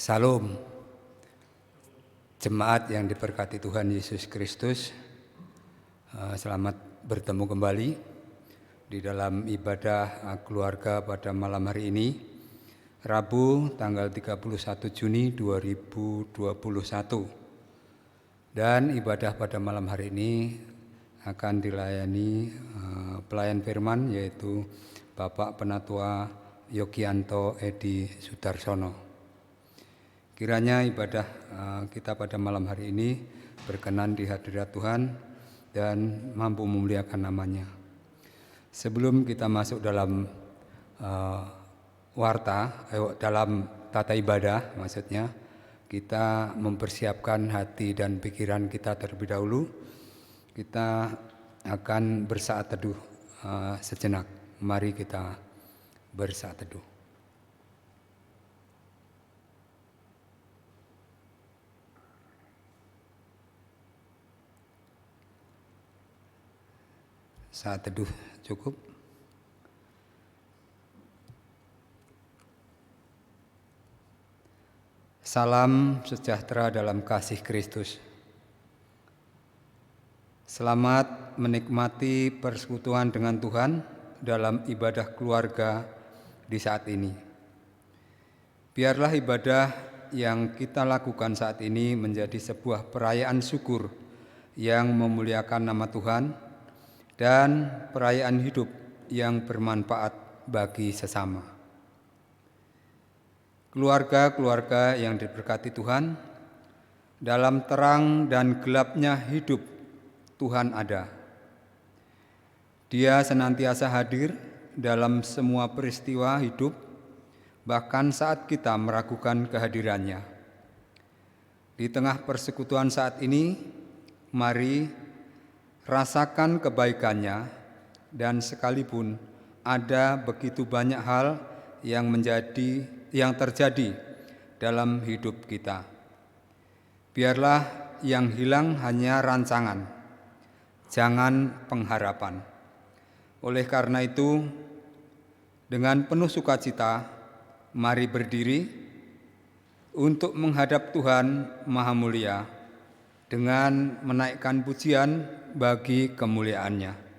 Salam, jemaat yang diberkati Tuhan Yesus Kristus. Selamat bertemu kembali di dalam ibadah keluarga pada malam hari ini, Rabu tanggal 31 Juni 2021. Dan ibadah pada malam hari ini akan dilayani pelayan firman, yaitu Bapak Penatua Yogianto Edi Sudarsono. Kiranya ibadah kita pada malam hari ini berkenan di hadirat Tuhan dan mampu memuliakan namanya. Sebelum kita masuk dalam dalam tata ibadah, maksudnya kita mempersiapkan hati dan pikiran kita terlebih dahulu. Kita akan bersaat teduh sejenak. Mari kita bersaat teduh. Saat teduh cukup. Salam sejahtera dalam kasih Kristus. Selamat menikmati persekutuan dengan Tuhan dalam ibadah keluarga di saat ini. Biarlah ibadah yang kita lakukan saat ini menjadi sebuah perayaan syukur yang memuliakan nama Tuhan dan perayaan hidup yang bermanfaat bagi sesama. Keluarga-keluarga yang diberkati Tuhan, dalam terang dan gelapnya hidup Tuhan ada. Dia senantiasa hadir dalam semua peristiwa hidup, bahkan saat kita meragukan kehadirannya. Di tengah persekutuan saat ini, mari rasakan kebaikannya, dan sekalipun ada begitu banyak hal yang terjadi dalam hidup kita, biarlah yang hilang hanya rancangan, jangan pengharapan. Oleh karena itu, dengan penuh sukacita, mari berdiri untuk menghadap Tuhan Maha Mulia dengan menaikkan pujian bagi kemuliaan-Nya.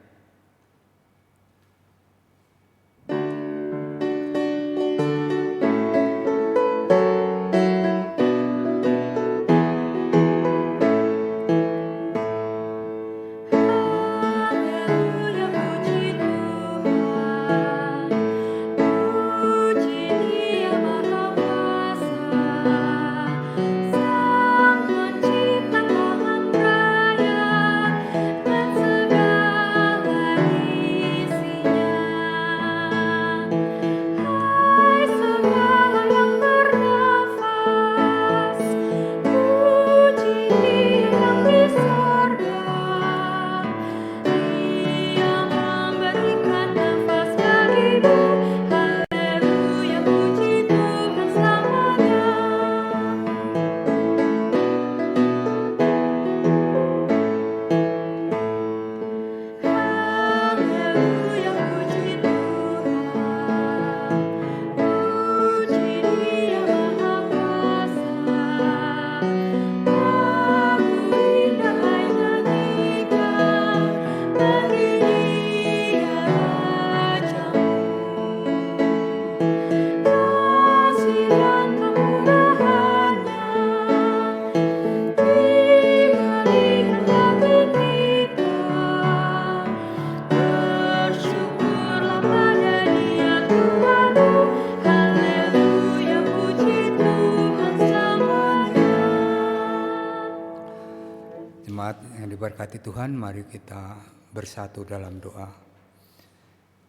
Diberkati Tuhan, mari kita bersatu dalam doa.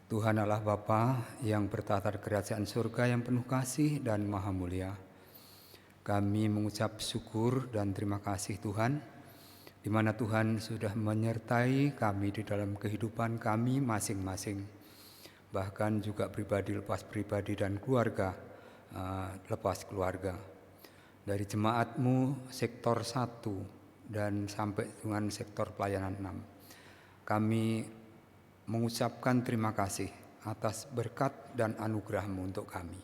Tuhan Allah Bapa yang bertata di kerajaan surga yang penuh kasih dan maha mulia, kami mengucap syukur dan terima kasih Tuhan, di mana Tuhan sudah menyertai kami di dalam kehidupan kami masing-masing, bahkan juga pribadi lepas pribadi dan keluarga lepas keluarga. Dari jemaat-Mu sektor 1 dan sampai dengan sektor pelayanan 6. Kami mengucapkan terima kasih atas berkat dan anugerah-Mu untuk kami.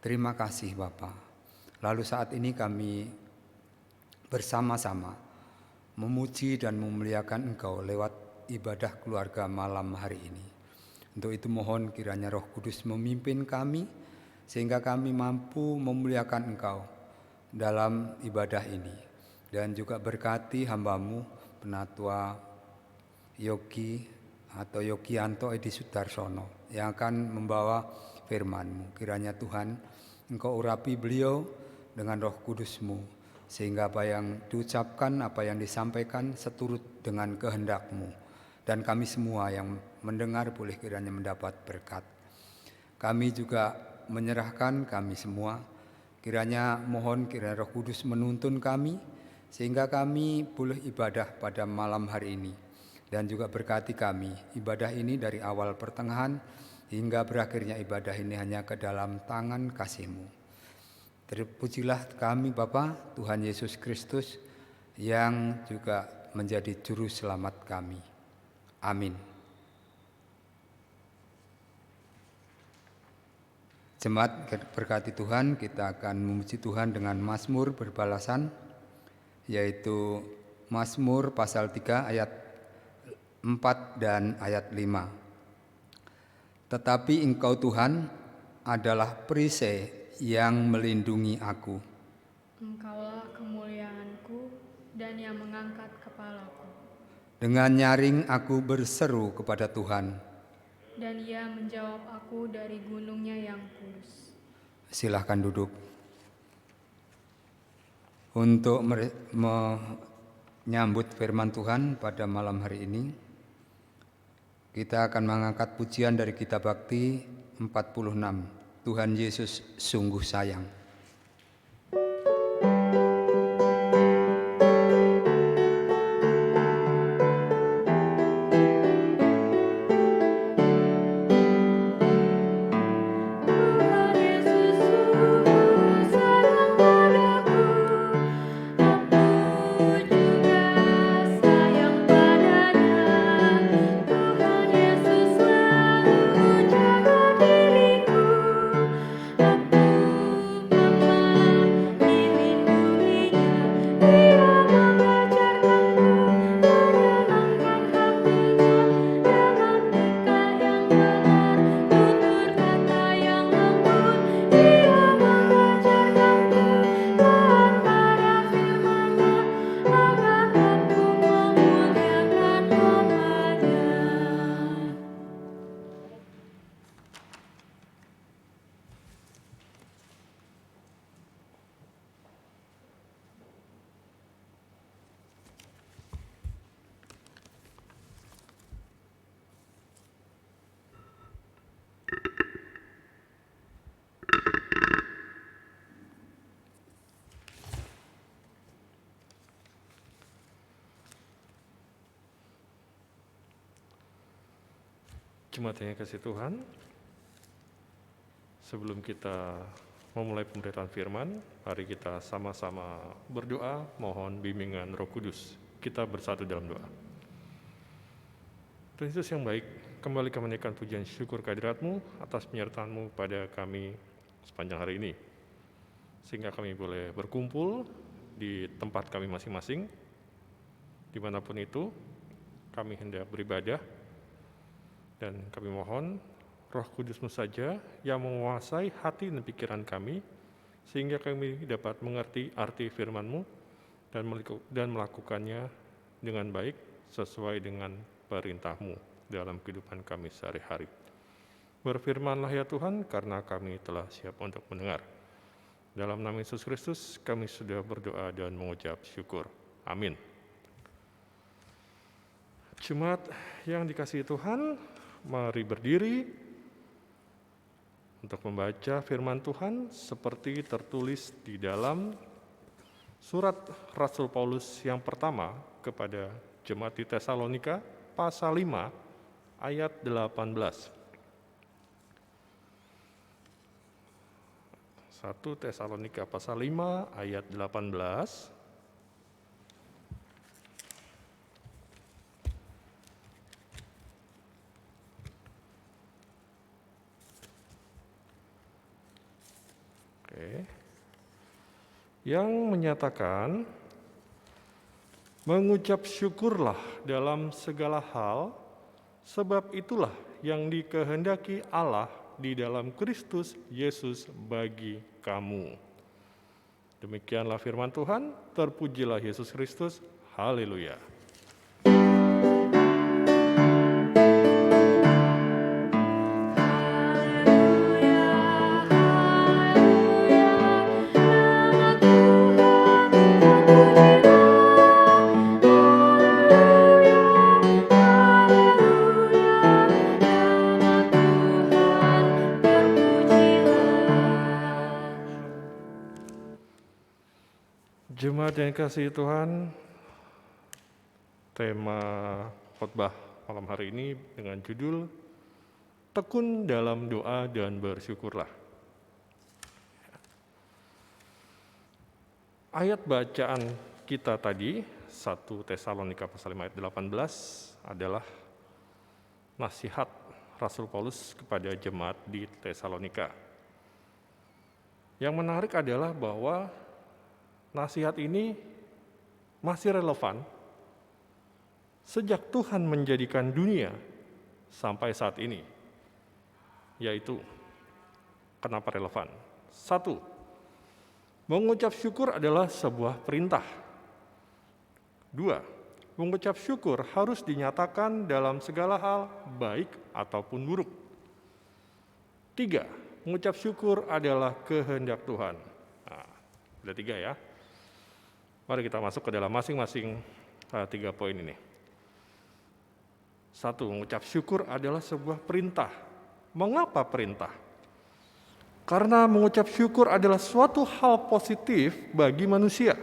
Terima kasih Bapa. Lalu saat ini kami bersama-sama memuji dan memuliakan Engkau lewat ibadah keluarga malam hari ini. Untuk itu mohon kiranya Roh Kudus memimpin kami sehingga kami mampu memuliakan Engkau dalam ibadah ini. Dan juga berkati hamba-Mu Penatua Yogi atau Yogianto Edi Sudarsono yang akan membawa firman-Mu. Kiranya Tuhan Engkau urapi beliau dengan Roh Kudus-Mu, sehingga apa yang diucapkan, apa yang disampaikan seturut dengan kehendak-Mu, dan kami semua yang mendengar boleh kiranya mendapat berkat. Kami juga menyerahkan kami semua, kiranya mohon kiranya Roh Kudus menuntun kami, sehingga kami boleh ibadah pada malam hari ini, dan juga berkati kami ibadah ini dari awal pertengahan hingga berakhirnya ibadah ini hanya ke dalam tangan kasih-Mu. Terpujilah kami Bapa Tuhan Yesus Kristus yang juga menjadi juru selamat kami. Amin. Jemaat berkati Tuhan, kita akan memuji Tuhan dengan Mazmur berbalasan, yaitu Mazmur pasal 3 ayat 4 dan ayat 5. Tetapi Engkau Tuhan adalah perisai yang melindungi aku. Engkaulah kemuliaanku dan yang mengangkat kepalaku. Dengan nyaring aku berseru kepada Tuhan, dan Ia menjawab aku dari gunungnya yang kudus. Silahkan duduk. Untuk menyambut firman Tuhan pada malam hari ini, kita akan mengangkat pujian dari Kitab Bakti 46. Tuhan Yesus sungguh sayang. Jemaat yang kasih Tuhan, sebelum kita memulai pemberitaan firman, mari kita sama-sama berdoa mohon bimbingan Roh Kudus. Kita bersatu dalam doa. Tuhan Yesus yang baik, kembali kami menaikkan pujian syukur kehadirat-Mu atas penyertaan-Mu pada kami sepanjang hari ini, sehingga kami boleh berkumpul di tempat kami masing-masing, dimanapun itu kami hendak beribadah. Dan kami mohon Roh Kudus-Mu saja yang menguasai hati dan pikiran kami, sehingga kami dapat mengerti arti firman-Mu dan melakukannya dengan baik sesuai dengan perintah-Mu dalam kehidupan kami sehari-hari. Berfirmanlah ya Tuhan, karena kami telah siap untuk mendengar. Dalam nama Yesus Kristus kami sudah berdoa dan mengucap syukur. Amin. Jemaat yang dikasihi Tuhan, mari berdiri untuk membaca firman Tuhan seperti tertulis di dalam surat Rasul Paulus yang pertama kepada jemaat di Tesalonika pasal 5 ayat 18. 1 Tesalonika pasal 5 ayat 18. Oke. yang menyatakan mengucap syukurlah dalam segala hal, sebab itulah yang dikehendaki Allah di dalam Kristus Yesus bagi kamu. Demikianlah firman Tuhan, terpujilah Yesus Kristus, haleluya. Jemaat yang dikasihi Tuhan, tema khotbah malam hari ini dengan judul Tekun dalam doa dan bersyukurlah. Ayat bacaan kita tadi, 1 Tesalonika pasal 5 ayat 18 adalah nasihat Rasul Paulus kepada jemaat di Tesalonika. Yang menarik adalah bahwa nasihat ini masih relevan sejak Tuhan menjadikan dunia sampai saat ini. Yaitu, kenapa relevan? 1. Mengucap syukur adalah sebuah perintah. 2. Mengucap syukur harus dinyatakan dalam segala hal, baik ataupun buruk. 3. Mengucap syukur adalah kehendak Tuhan. Nah, ada 3 ya. Mari kita masuk ke dalam masing-masing 3 poin ini. 1. Mengucap syukur adalah sebuah perintah. Mengapa perintah? Karena mengucap syukur adalah suatu hal positif bagi manusia.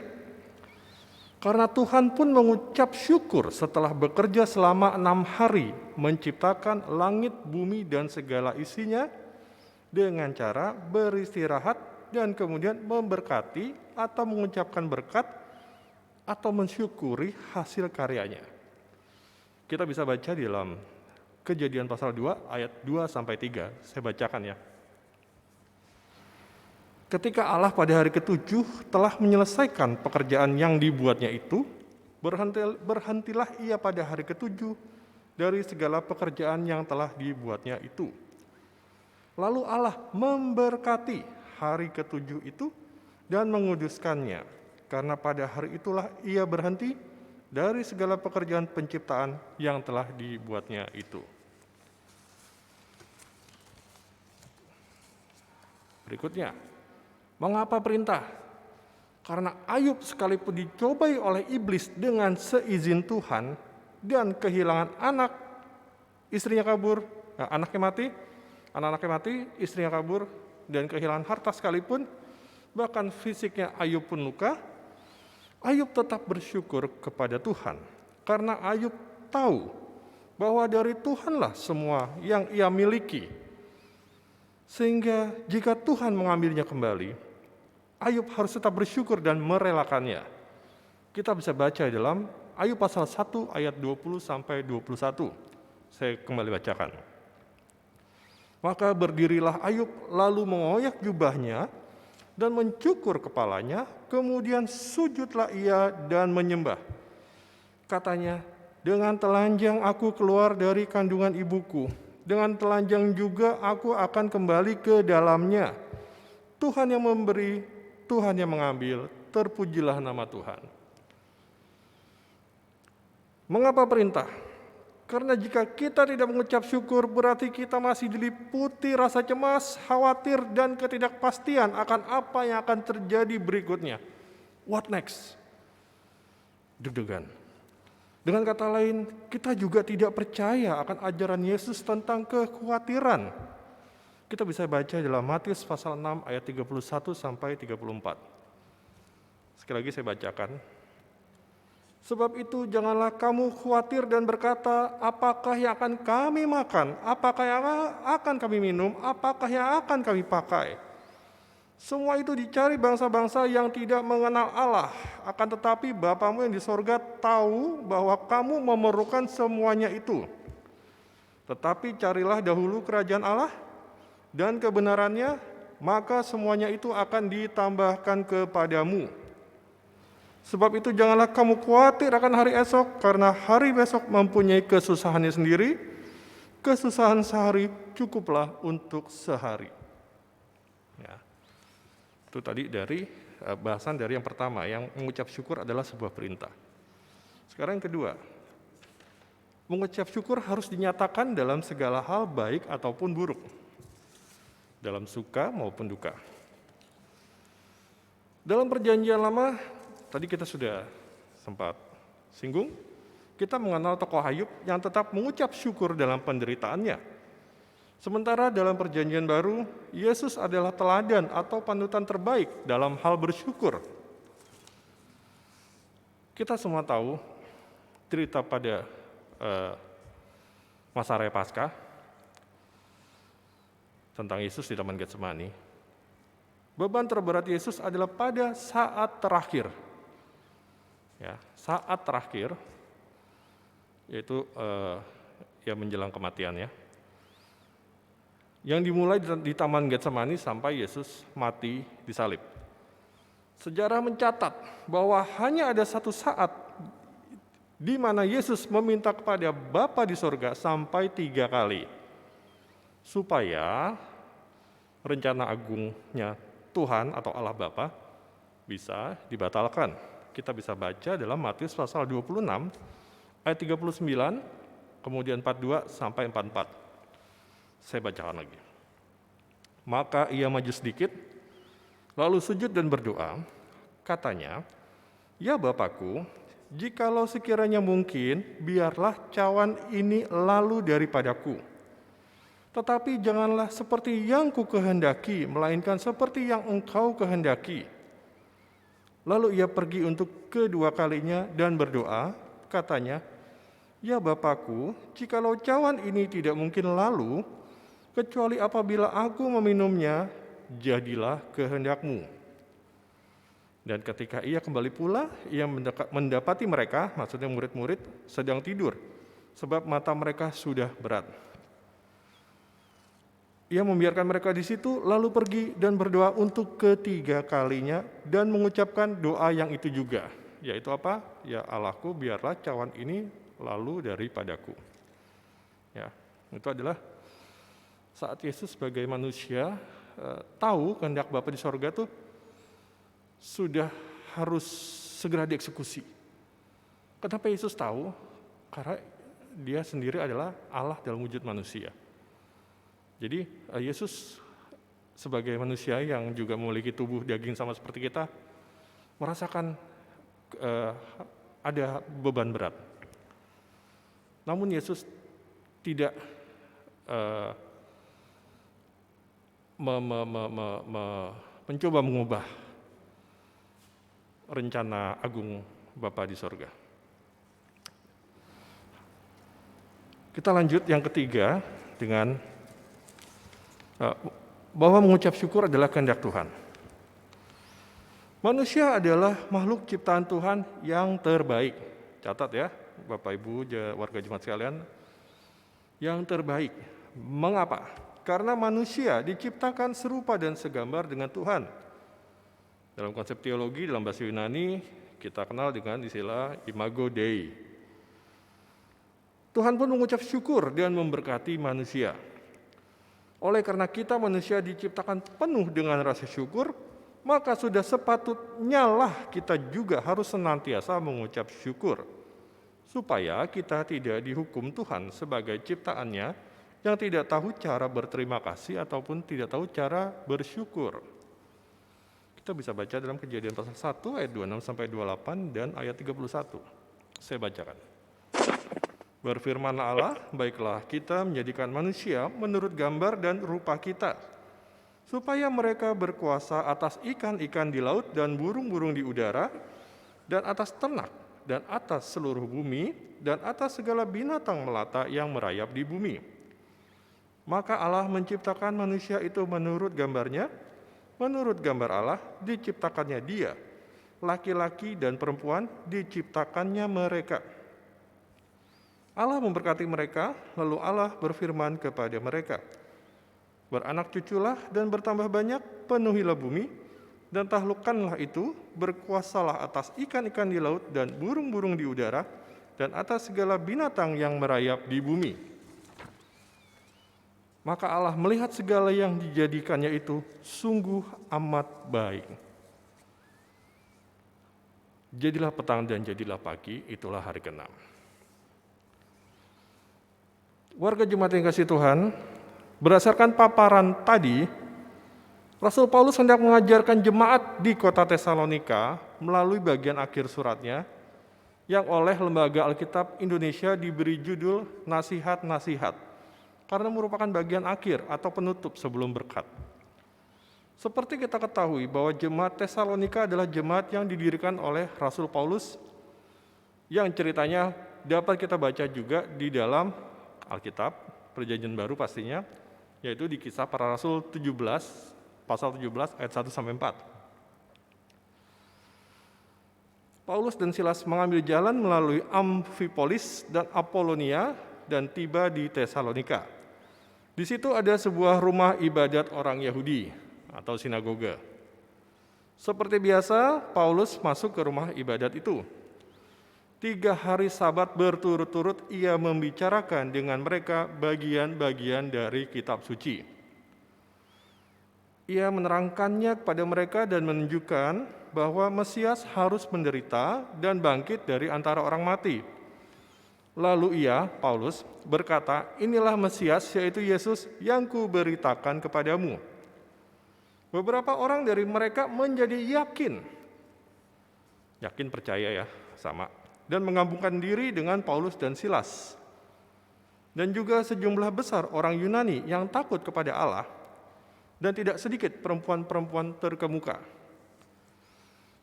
Karena Tuhan pun mengucap syukur setelah bekerja selama 6 hari menciptakan langit, bumi, dan segala isinya dengan cara beristirahat dan kemudian memberkati atau mengucapkan berkat atau mensyukuri hasil karyanya. Kita bisa baca di dalam Kejadian pasal 2 ayat 2-3. Saya bacakan ya. Ketika Allah pada hari ke-7 telah menyelesaikan pekerjaan yang dibuatnya itu, berhentilah ia pada hari ke-7 dari segala pekerjaan yang telah dibuatnya itu. Lalu Allah memberkati hari ke-7 itu dan menguduskannya, karena pada hari itulah ia berhenti dari segala pekerjaan penciptaan yang telah dibuatnya itu. Berikutnya, mengapa perintah? Karena Ayub sekalipun dicobai oleh iblis dengan seizin Tuhan dan kehilangan anak, istrinya kabur, anak-anaknya mati, istrinya kabur, dan kehilangan harta sekalipun, bahkan fisiknya Ayub pun luka, Ayub tetap bersyukur kepada Tuhan, karena Ayub tahu bahwa dari Tuhanlah semua yang ia miliki. Sehingga jika Tuhan mengambilnya kembali, Ayub harus tetap bersyukur dan merelakannya. Kita bisa baca dalam Ayub pasal 1 ayat 20-21. Saya kembali bacakan. Maka berdirilah Ayub lalu mengoyak jubahnya dan mencukur kepalanya, kemudian sujudlah ia dan menyembah. Katanya, dengan telanjang aku keluar dari kandungan ibuku, dengan telanjang juga aku akan kembali ke dalamnya. Tuhan yang memberi, Tuhan yang mengambil, terpujilah nama Tuhan. Mengapa perintah? Karena jika kita tidak mengucap syukur, berarti kita masih diliputi rasa cemas, khawatir, dan ketidakpastian akan apa yang akan terjadi berikutnya. What next? Deg-degan. Dengan kata lain, kita juga tidak percaya akan ajaran Yesus tentang kekhawatiran. Kita bisa baca dalam Matius pasal 6 ayat 31-34. Sekali lagi saya bacakan. Sebab itu janganlah kamu khawatir dan berkata, apakah yang akan kami makan, apakah yang akan kami minum, apakah yang akan kami pakai. Semua itu dicari bangsa-bangsa yang tidak mengenal Allah. Akan tetapi Bapamu yang di sorga tahu bahwa kamu memerlukan semuanya itu. Tetapi carilah dahulu kerajaan Allah dan kebenarannya, maka semuanya itu akan ditambahkan kepadamu. Sebab itu janganlah kamu khawatir akan hari esok, karena hari besok mempunyai kesusahannya sendiri. Kesusahan sehari cukuplah untuk sehari. Ya. Itu tadi dari bahasan dari yang pertama, yang mengucap syukur adalah sebuah perintah. Sekarang yang kedua, mengucap syukur harus dinyatakan dalam segala hal baik ataupun buruk, dalam suka maupun duka. Dalam perjanjian lama, tadi kita sudah sempat singgung, kita mengenal tokoh Ayub yang tetap mengucap syukur dalam penderitaannya. Sementara dalam perjanjian baru, Yesus adalah teladan atau panutan terbaik dalam hal bersyukur. Kita semua tahu cerita pada masa raya Paskah tentang Yesus di Taman Getsemani. Beban terberat Yesus adalah pada saat terakhir. Ya, saat terakhir, yaitu yang menjelang kematiannya. Yang dimulai di Taman Getsemani sampai Yesus mati disalib. Sejarah mencatat bahwa hanya ada satu saat di mana Yesus meminta kepada Bapa di sorga sampai 3 kali, supaya rencana agungnya Tuhan atau Allah Bapa bisa dibatalkan. Kita bisa baca dalam Matius pasal 26 ayat 39, kemudian 42 sampai 44. Saya bacakan lagi. Maka ia maju sedikit, lalu sujud dan berdoa, katanya, "Ya Bapakku, jikalau sekiranya mungkin, biarlah cawan ini lalu daripadaku. Tetapi janganlah seperti yang ku kehendaki, melainkan seperti yang Engkau kehendaki." Lalu ia pergi untuk kedua kalinya dan berdoa, katanya, "Ya Bapakku, jikalau cawan ini tidak mungkin lalu, kecuali apabila aku meminumnya, jadilah kehendak-Mu." Dan ketika ia kembali pula, ia mendapati mereka, maksudnya murid-murid, sedang tidur, sebab mata mereka sudah berat. Ia membiarkan mereka di situ, lalu pergi dan berdoa untuk ketiga kalinya, dan mengucapkan doa yang itu juga, yaitu apa? "Ya Allahku, biarlah cawan ini lalu daripadaku." Ya, itu adalah saat Yesus sebagai manusia tahu kehendak Bapa di sorga tuh sudah harus segera dieksekusi. Kenapa Yesus tahu? Karena dia sendiri adalah Allah dalam wujud manusia. Jadi Yesus sebagai manusia yang juga memiliki tubuh daging sama seperti kita, merasakan ada beban berat. Namun Yesus tidak mencoba mengubah rencana agung Bapa di sorga. Kita lanjut yang ketiga dengan bahwa mengucap syukur adalah kehendak Tuhan. Manusia adalah makhluk ciptaan Tuhan yang terbaik. Catat ya, Bapak Ibu warga jemaat sekalian, yang terbaik. Mengapa? Karena manusia diciptakan serupa dan segambar dengan Tuhan. Dalam konsep teologi, dalam bahasa Yunani, kita kenal dengan istilah imago Dei. Tuhan pun mengucap syukur dan memberkati manusia. Oleh karena kita manusia diciptakan penuh dengan rasa syukur, maka sudah sepatutnya lah kita juga harus senantiasa mengucap syukur, supaya kita tidak dihukum Tuhan sebagai ciptaannya yang tidak tahu cara berterima kasih ataupun tidak tahu cara bersyukur. Kita bisa baca dalam Kejadian pasal 1 ayat 26 sampai 28 dan ayat 31. Saya bacakan. "Berfirmanlah Allah, baiklah kita menjadikan manusia menurut gambar dan rupa kita, supaya mereka berkuasa atas ikan-ikan di laut dan burung-burung di udara, dan atas ternak, dan atas seluruh bumi, dan atas segala binatang melata yang merayap di bumi. Maka Allah menciptakan manusia itu menurut gambarnya, menurut gambar Allah diciptakannya dia, laki-laki dan perempuan diciptakannya mereka. Allah memberkati mereka, lalu Allah berfirman kepada mereka, beranak cuculah dan bertambah banyak, penuhilah bumi, dan taklukkanlah itu, berkuasalah atas ikan-ikan di laut dan burung-burung di udara, dan atas segala binatang yang merayap di bumi. Maka Allah melihat segala yang dijadikannya itu sungguh amat baik. Jadilah petang dan jadilah pagi, itulah hari ke-6. Warga jemaat yang kasih Tuhan, berdasarkan paparan tadi, Rasul Paulus hendak mengajarkan jemaat di kota Tesalonika melalui bagian akhir suratnya yang oleh Lembaga Alkitab Indonesia diberi judul Nasihat-Nasihat, karena merupakan bagian akhir atau penutup sebelum berkat. Seperti kita ketahui bahwa jemaat Tesalonika adalah jemaat yang didirikan oleh Rasul Paulus, yang ceritanya dapat kita baca juga di dalam Alkitab, Perjanjian Baru pastinya, yaitu di Kisah Para Rasul 17, pasal 17 ayat 1-4. Paulus dan Silas mengambil jalan melalui Amfipolis dan Apolonia dan tiba di Tesalonika. Di situ ada sebuah rumah ibadat orang Yahudi atau sinagoga. Seperti biasa, Paulus masuk ke rumah ibadat itu. 3 hari Sabat berturut-turut ia membicarakan dengan mereka bagian-bagian dari kitab suci. Ia menerangkannya kepada mereka dan menunjukkan bahwa Mesias harus menderita dan bangkit dari antara orang mati. Lalu ia, Paulus, berkata, inilah Mesias, yaitu Yesus yang kuberitakan kepadamu. Beberapa orang dari mereka menjadi yakin percaya ya, sama, dan menggabungkan diri dengan Paulus dan Silas. Dan juga sejumlah besar orang Yunani yang takut kepada Allah, dan tidak sedikit perempuan-perempuan terkemuka.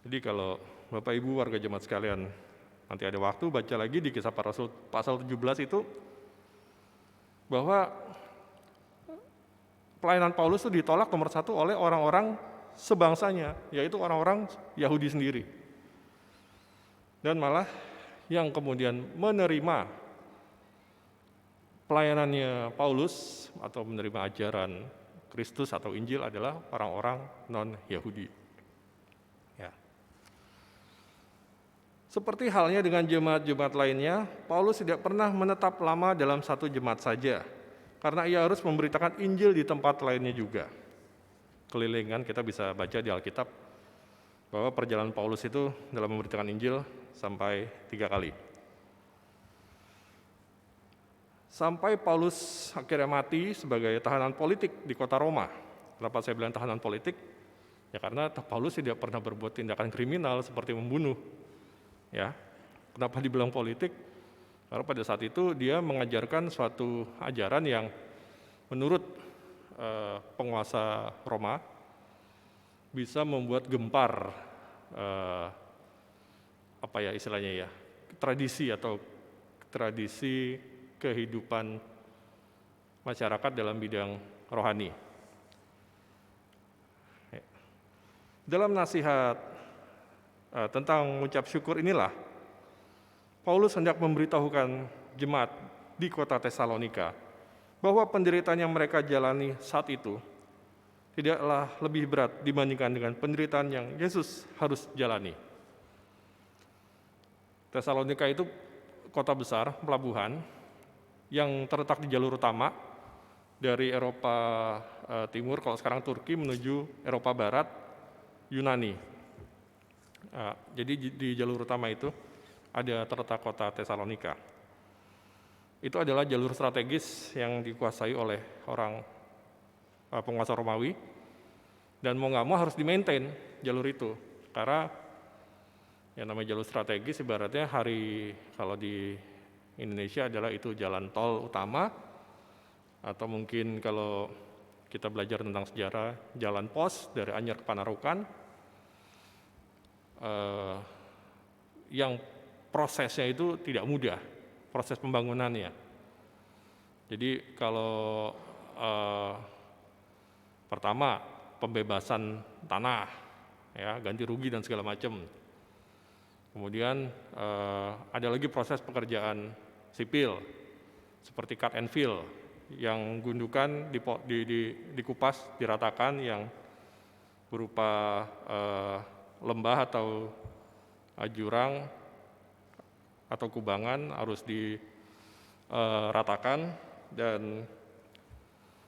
Jadi kalau Bapak Ibu warga jemaat sekalian nanti ada waktu baca lagi di Kisah Para Rasul pasal 17 itu, bahwa pelayanan Paulus itu ditolak nomor 1 oleh orang-orang sebangsanya, yaitu orang-orang Yahudi sendiri. Dan malah yang kemudian menerima pelayanannya Paulus atau menerima ajaran Kristus atau Injil adalah orang-orang non-Yahudi. Ya. Seperti halnya dengan jemaat-jemaat lainnya, Paulus tidak pernah menetap lama dalam satu jemaat saja, karena ia harus memberitakan Injil di tempat lainnya juga. Kelilingan kita bisa baca di Alkitab bahwa perjalanan Paulus itu dalam memberitakan Injil sampai 3 kali. Sampai Paulus akhirnya mati sebagai tahanan politik di kota Roma. Kenapa saya bilang tahanan politik? Ya karena Paulus tidak pernah berbuat tindakan kriminal seperti membunuh. Ya, kenapa dibilang politik? Karena pada saat itu dia mengajarkan suatu ajaran yang menurut penguasa Roma bisa membuat gempar tradisi kehidupan masyarakat dalam bidang rohani. Dalam nasihat tentang mengucap syukur inilah, Paulus hendak memberitahukan jemaat di kota Tesalonika bahwa penderitaan yang mereka jalani saat itu tidaklah lebih berat dibandingkan dengan penderitaan yang Yesus harus jalani. Tesalonika itu kota besar, pelabuhan, yang terletak di jalur utama dari Eropa Timur, kalau sekarang Turki, menuju Eropa Barat, Yunani. Jadi di jalur utama itu ada terletak kota Tesalonika. Itu adalah jalur strategis yang dikuasai oleh orang penguasa Romawi, dan mau nggak mau harus di-maintain jalur itu, karena yang namanya jalur strategis ibaratnya kalau di Indonesia adalah itu jalan tol utama, atau mungkin kalau kita belajar tentang sejarah, jalan pos dari Anyer ke Panarukan, yang prosesnya itu tidak mudah, proses pembangunannya. Jadi kalau pertama pembebasan tanah, ya, ganti rugi dan segala macam. Kemudian ada lagi proses pekerjaan sipil seperti cut and fill, yang gundukan dikupas, diratakan, yang berupa lembah atau jurang atau kubangan harus diratakan, dan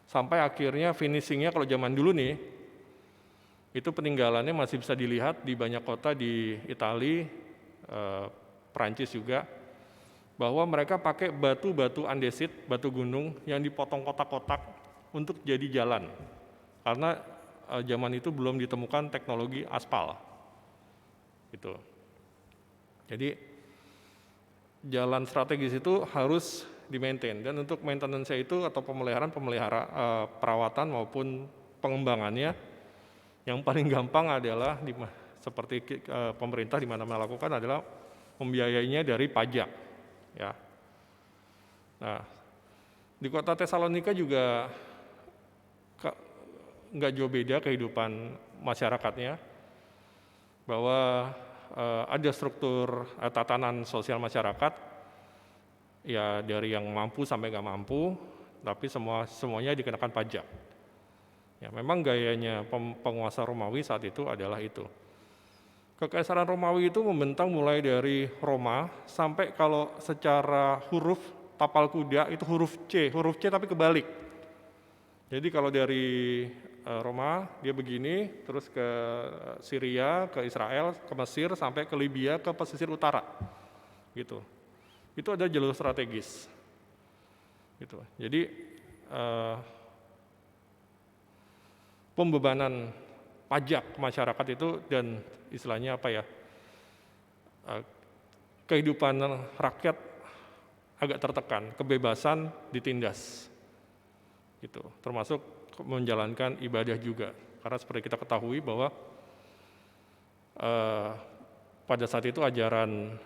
sampai akhirnya finishingnya kalau zaman dulu nih, itu peninggalannya masih bisa dilihat di banyak kota di Italia, Prancis juga, bahwa mereka pakai batu-batu andesit, batu gunung yang dipotong kotak-kotak untuk jadi jalan. Karena zaman itu belum ditemukan teknologi aspal. Gitu. Jadi jalan strategis itu harus di-maintain, dan untuk maintenance itu atau pemeliharaan perawatan maupun pengembangannya, yang paling gampang adalah seperti pemerintah di mana-mana lakukan adalah membiayainya dari pajak, ya. Nah, di kota Tesalonika juga nggak jauh beda kehidupan masyarakatnya, bahwa ada struktur tatanan sosial masyarakat, ya dari yang mampu sampai nggak mampu, tapi semuanya dikenakan pajak. Ya, memang gayanya penguasa Romawi saat itu adalah itu. Kekaisaran Romawi itu membentang mulai dari Roma sampai kalau secara huruf tapal kuda itu huruf C tapi kebalik. Jadi kalau dari Roma dia begini, terus ke Syria, ke Israel, ke Mesir, sampai ke Libya, ke pesisir utara, gitu. Itu ada jalur strategis, gitu. Jadi pembebanan pajak masyarakat itu dan istilahnya apa ya, kehidupan rakyat agak tertekan, kebebasan ditindas, gitu. Termasuk menjalankan ibadah juga, karena seperti kita ketahui bahwa pada saat itu ajaran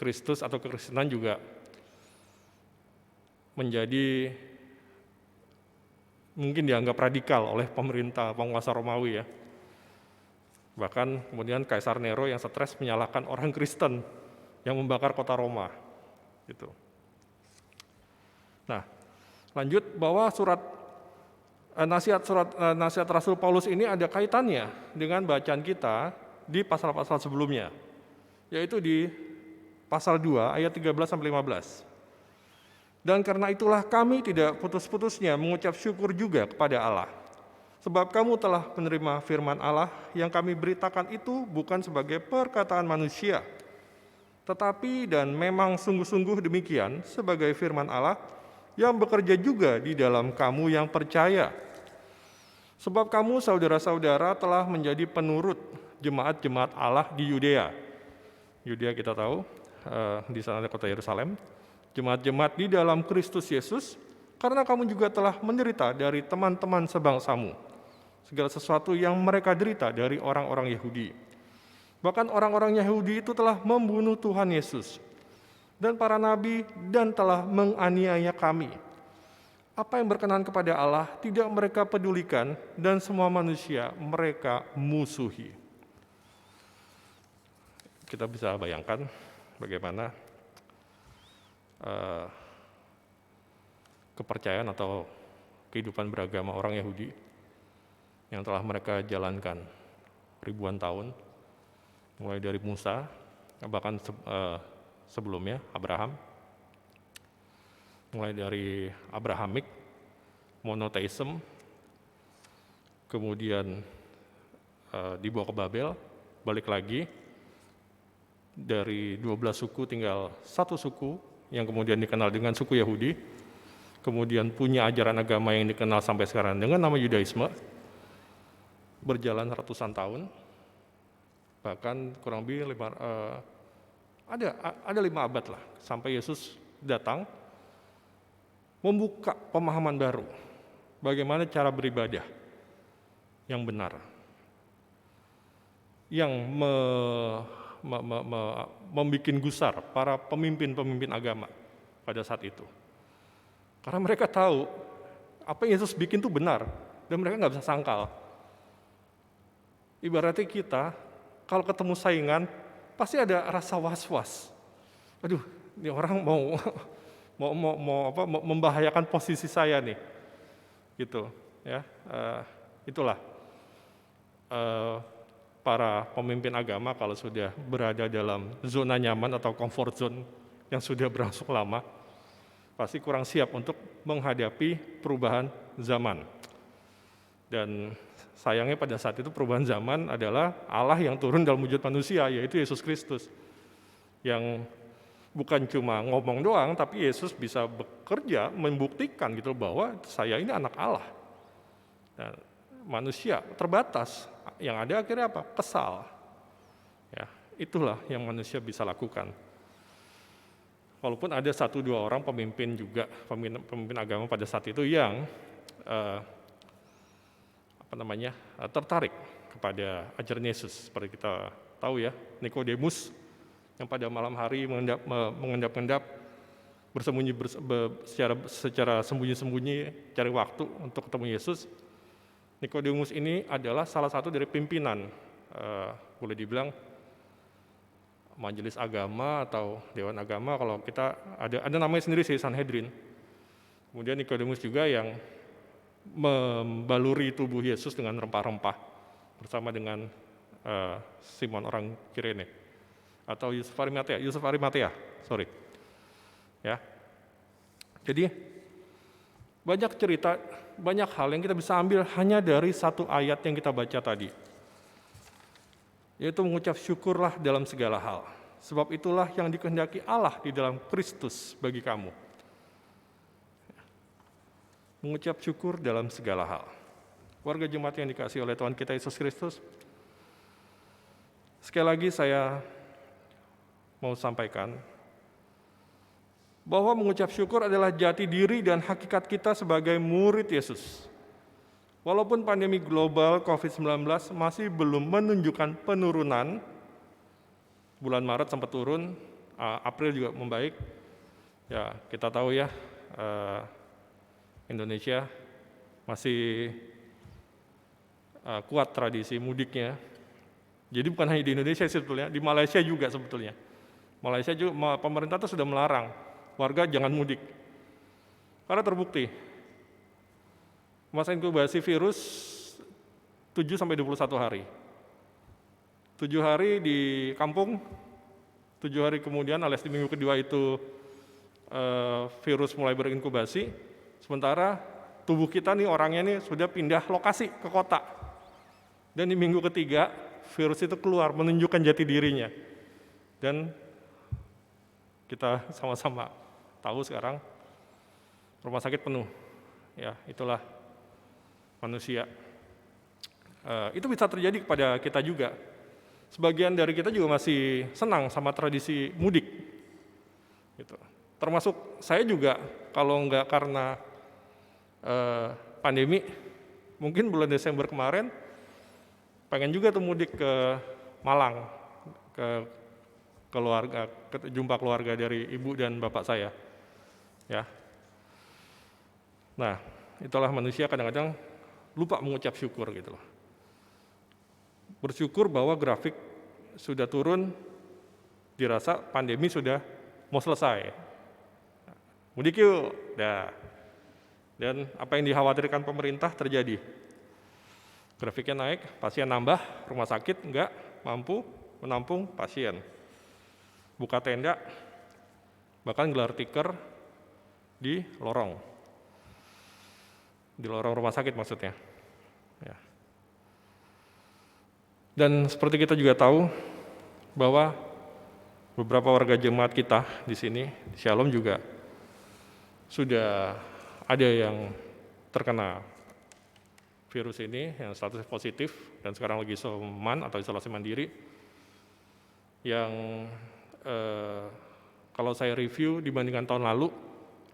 Kristus atau kekristenan juga menjadi mungkin dianggap radikal oleh pemerintah penguasa Romawi, ya. Bahkan kemudian Kaisar Nero yang stres menyalahkan orang Kristen yang membakar kota Roma, gitu. Nah, lanjut bahwa nasihat Rasul Paulus ini ada kaitannya dengan bacaan kita di pasal-pasal sebelumnya, yaitu di pasal 2 ayat 13-15. Dan karena itulah kami tidak putus-putusnya mengucap syukur juga kepada Allah, sebab kamu telah menerima firman Allah yang kami beritakan itu bukan sebagai perkataan manusia, tetapi dan memang sungguh-sungguh demikian sebagai firman Allah yang bekerja juga di dalam kamu yang percaya. Sebab kamu saudara-saudara telah menjadi penurut jemaat-jemaat Allah di Yudea. Yudea kita tahu, di sana ada kota Yerusalem. Jemaat-jemaat di dalam Kristus Yesus, karena kamu juga telah menderita dari teman-teman sebangsamu, segala sesuatu yang mereka derita dari orang-orang Yahudi. Bahkan orang-orang Yahudi itu telah membunuh Tuhan Yesus dan para nabi dan telah menganiaya kami. Apa yang berkenan kepada Allah tidak mereka pedulikan, dan semua manusia mereka musuhi. Kita bisa bayangkan bagaimana kepercayaan atau kehidupan beragama orang Yahudi yang telah mereka jalankan ribuan tahun, mulai dari Musa, bahkan sebelumnya Abraham, mulai dari Abrahamic, monotheism, kemudian dibawa ke Babel, balik lagi, dari 12 suku tinggal satu suku yang kemudian dikenal dengan suku Yahudi, kemudian punya ajaran agama yang dikenal sampai sekarang dengan nama Yudaisme, berjalan ratusan tahun, bahkan kurang lebih ada 5 abad lah, sampai Yesus datang membuka pemahaman baru bagaimana cara beribadah yang benar, yang membuat gusar para pemimpin-pemimpin agama pada saat itu. Karena mereka tahu apa yang Yesus bikin itu benar, dan mereka nggak bisa sangkal. Ibaratnya kita, kalau ketemu saingan, pasti ada rasa was-was. Aduh, ini orang mau mau membahayakan posisi saya nih, gitu ya. Itulah para pemimpin agama kalau sudah berada dalam zona nyaman atau comfort zone yang sudah berlangsung lama, pasti kurang siap untuk menghadapi perubahan zaman. Dan sayangnya pada saat itu perubahan zaman adalah Allah yang turun dalam wujud manusia, yaitu Yesus Kristus, yang bukan cuma ngomong doang, tapi Yesus bisa bekerja membuktikan gitu bahwa saya ini anak Allah. Dan manusia terbatas, yang ada akhirnya apa? Kesal. Ya, itulah yang manusia bisa lakukan. Walaupun ada 1-2 orang pemimpin juga, pemimpin agama pada saat itu yang tertarik kepada ajaran Yesus. Seperti kita tahu ya, Nikodemus yang pada malam hari mengendap-endap secara sembunyi-sembunyi cari waktu untuk ketemu Yesus. Nikodemus ini adalah salah satu dari pimpinan, boleh dibilang majelis agama atau dewan agama. Kalau kita ada namanya sendiri sih, Sanhedrin. Kemudian Nikodemus juga yang membaluri tubuh Yesus dengan rempah-rempah bersama dengan Simon orang Kirene atau Yusuf Arimatea, sorry. Ya. Jadi banyak cerita, banyak hal yang kita bisa ambil hanya dari satu ayat yang kita baca tadi, yaitu mengucap syukurlah dalam segala hal, sebab itulah yang dikehendaki Allah di dalam Kristus bagi kamu. Mengucap syukur dalam segala hal. Warga jemaat yang dikasihi oleh Tuhan kita Yesus Kristus, sekali lagi saya mau sampaikan bahwa mengucap syukur adalah jati diri dan hakikat kita sebagai murid Yesus. Walaupun pandemi global COVID-19 masih belum menunjukkan penurunan, bulan Maret sempat turun, April juga membaik. Ya, kita tahu ya, Indonesia masih kuat tradisi mudiknya. Jadi bukan hanya di Indonesia sebetulnya, di Malaysia juga sebetulnya. Malaysia juga pemerintah itu sudah melarang warga jangan mudik. Karena terbukti masa inkubasi virus 7-21 hari. 7 hari di kampung, 7 hari kemudian alias di minggu kedua itu virus mulai berinkubasi, sementara tubuh kita nih orangnya nih sudah pindah lokasi ke kota. Dan di minggu ketiga virus itu keluar menunjukkan jati dirinya. Dan kita sama-sama tahu sekarang rumah sakit penuh. Ya, itulah manusia. Itu bisa terjadi kepada kita juga. Sebagian dari kita juga masih senang sama tradisi mudik. Gitu. Termasuk saya juga, kalau enggak karena pandemi, mungkin bulan Desember kemarin pengen juga tuh mudik ke Malang, ke keluarga, jumpa keluarga dari ibu dan bapak saya. Ya. Nah, itulah manusia kadang-kadang lupa mengucap syukur gitu loh. Bersyukur bahwa grafik sudah turun, dirasa pandemi sudah mau selesai. Mudik yuk, dah. Dan apa yang dikhawatirkan pemerintah terjadi. Grafiknya naik, pasien nambah, rumah sakit enggak mampu menampung pasien. Buka tenda, bahkan gelar tikar di lorong rumah sakit maksudnya. Ya. Dan seperti kita juga tahu bahwa beberapa warga jemaat kita di sini, di Shalom juga sudah ada yang terkena virus ini yang status positif dan sekarang lagi isoman atau isolasi mandiri, yang kalau saya review dibandingkan tahun lalu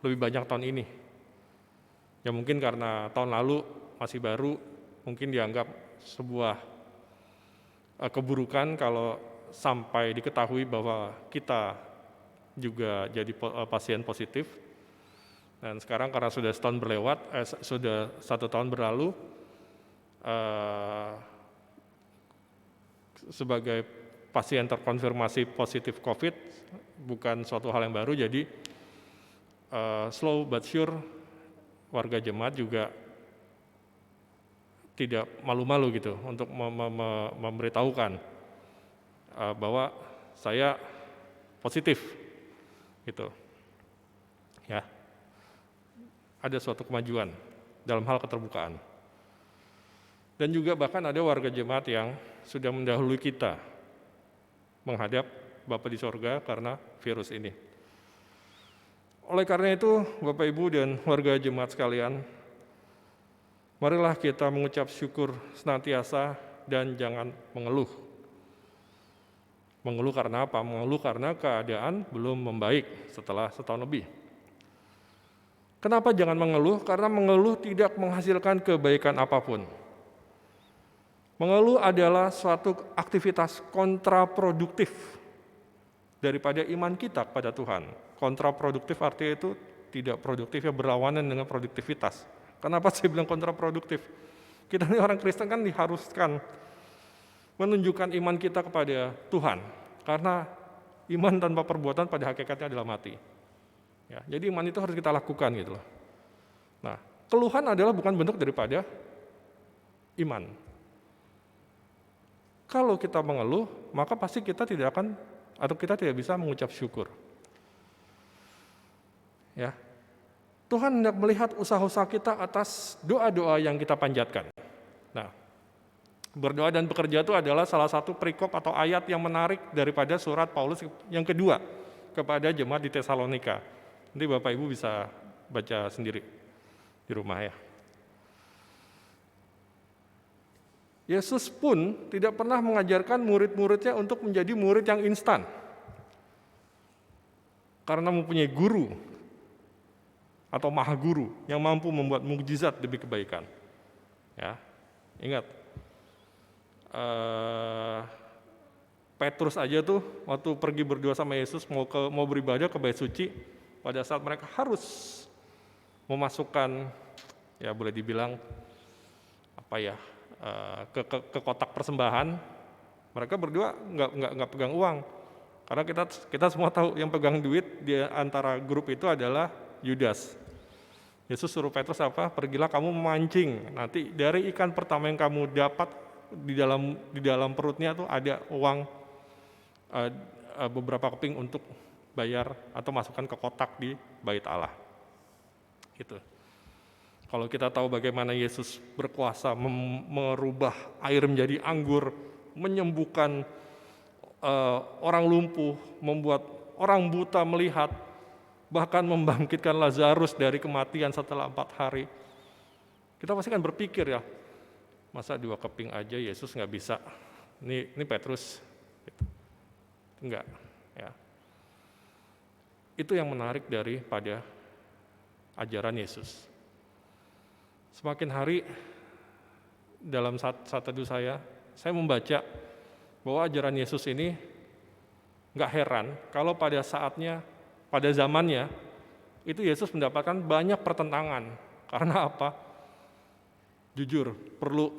lebih banyak tahun ini. Ya mungkin karena tahun lalu masih baru, mungkin dianggap sebuah keburukan kalau sampai diketahui bahwa kita juga jadi pasien positif. Dan sekarang karena sudah setahun berlewat, sudah 1 tahun berlalu, sebagai pasien terkonfirmasi positif COVID bukan suatu hal yang baru, jadi slow but sure, warga jemaat juga tidak malu-malu gitu untuk memberitahukan bahwa saya positif gitu. Ya. Ada suatu kemajuan dalam hal keterbukaan. Dan juga bahkan ada warga jemaat yang sudah mendahului kita menghadap Bapa di sorga karena virus ini. Oleh karena itu, Bapak Ibu dan warga jemaat sekalian, marilah kita mengucap syukur senantiasa dan jangan mengeluh. Mengeluh karena apa? Mengeluh karena keadaan belum membaik setelah setahun lebih. Kenapa jangan mengeluh? Karena mengeluh tidak menghasilkan kebaikan apapun. Mengeluh adalah suatu aktivitas kontraproduktif daripada iman kita kepada Tuhan. Kontraproduktif artinya itu tidak produktif, ya berlawanan dengan produktivitas. Kenapa saya bilang kontraproduktif? Kita ini orang Kristen kan diharuskan menunjukkan iman kita kepada Tuhan. Karena iman tanpa perbuatan pada hakikatnya adalah mati. Ya, jadi iman itu harus kita lakukan gitu loh. Nah, keluhan adalah bukan bentuk daripada iman. Kalau kita mengeluh, maka pasti kita tidak akan atau kita tidak bisa mengucap syukur. Ya. Tuhan hendak melihat usaha-usaha kita atas doa-doa yang kita panjatkan. Nah, berdoa dan bekerja itu adalah salah satu perikop atau ayat yang menarik daripada surat Paulus yang kedua kepada jemaat di Tesalonika. Nanti Bapak Ibu bisa baca sendiri di rumah ya. Yesus pun tidak pernah mengajarkan murid-muridnya untuk menjadi murid yang instan. Karena mempunyai guru atau maha guru yang mampu membuat mukjizat demi kebaikan. Ya, ingat, Petrus aja tuh waktu pergi berdua sama Yesus mau beribadah ke bait suci, pada saat mereka harus memasukkan, ya boleh dibilang apa ya, ke kotak persembahan, mereka berdua nggak pegang uang, karena kita semua tahu yang pegang duit di antara grup itu adalah Yudas. Yesus suruh Petrus apa? Pergilah kamu memancing. Nanti dari ikan pertama yang kamu dapat di dalam perutnya tuh ada uang beberapa keping untuk bayar atau masukkan ke kotak di bait Allah. Gitu. Kalau kita tahu bagaimana Yesus berkuasa merubah air menjadi anggur, menyembuhkan orang lumpuh, membuat orang buta melihat, bahkan membangkitkan Lazarus dari kematian setelah 4 hari. Kita pasti kan berpikir ya, masa 2 keping aja Yesus nggak bisa? Ini Petrus, gitu. Enggak. Ya. Itu yang menarik daripada ajaran Yesus. Semakin hari dalam saat teduh saya membaca bahwa ajaran Yesus ini nggak heran kalau pada saatnya, pada zamannya, itu Yesus mendapatkan banyak pertentangan. Karena apa? Jujur, perlu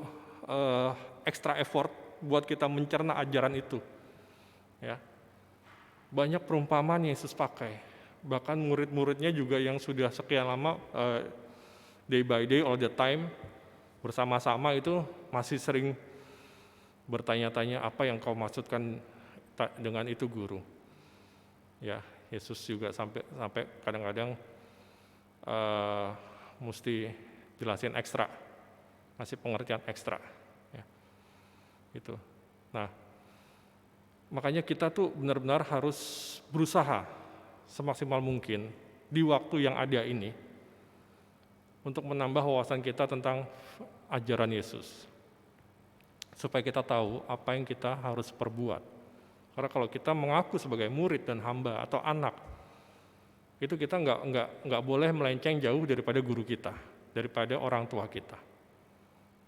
extra effort buat kita mencerna ajaran itu. Ya. Banyak perumpamaan Yesus pakai. Bahkan murid-muridnya juga yang sudah sekian lama, day by day, all the time, bersama-sama itu masih sering bertanya-tanya, apa yang kau maksudkan dengan itu guru? Ya, Yesus juga sampai kadang-kadang mesti jelasin ekstra, ngasih pengertian ekstra. Ya, gitu. Nah, makanya kita tuh benar-benar harus berusaha semaksimal mungkin di waktu yang ada ini untuk menambah wawasan kita tentang ajaran Yesus. Supaya kita tahu apa yang kita harus perbuat. Karena kalau kita mengaku sebagai murid dan hamba atau anak, itu kita nggak boleh melenceng jauh daripada guru kita, daripada orang tua kita.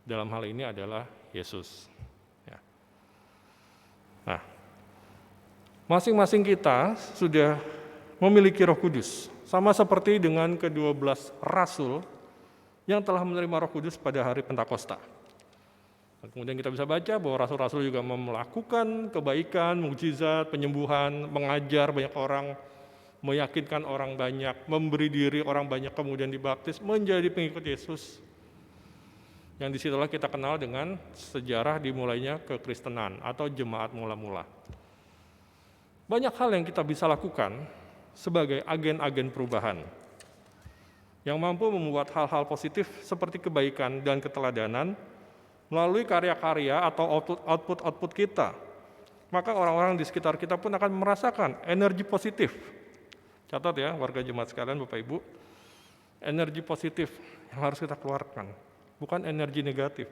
Dalam hal ini adalah Yesus. Ya. Nah, masing-masing kita sudah memiliki Roh Kudus, sama seperti dengan ke-12 rasul yang telah menerima Roh Kudus pada hari Pentakosta. Kemudian kita bisa baca bahwa rasul-rasul juga melakukan kebaikan, mukjizat, penyembuhan, mengajar banyak orang, meyakinkan orang banyak, memberi diri orang banyak kemudian dibaptis, menjadi pengikut Yesus. Yang disitulah kita kenal dengan sejarah dimulainya kekristenan atau jemaat mula-mula. Banyak hal yang kita bisa lakukan sebagai agen-agen perubahan yang mampu membuat hal-hal positif seperti kebaikan dan keteladanan melalui karya-karya atau output kita. Maka orang-orang di sekitar kita pun akan merasakan energi positif. Catat ya warga jemaat sekalian, Bapak Ibu, energi positif yang harus kita keluarkan, bukan energi negatif.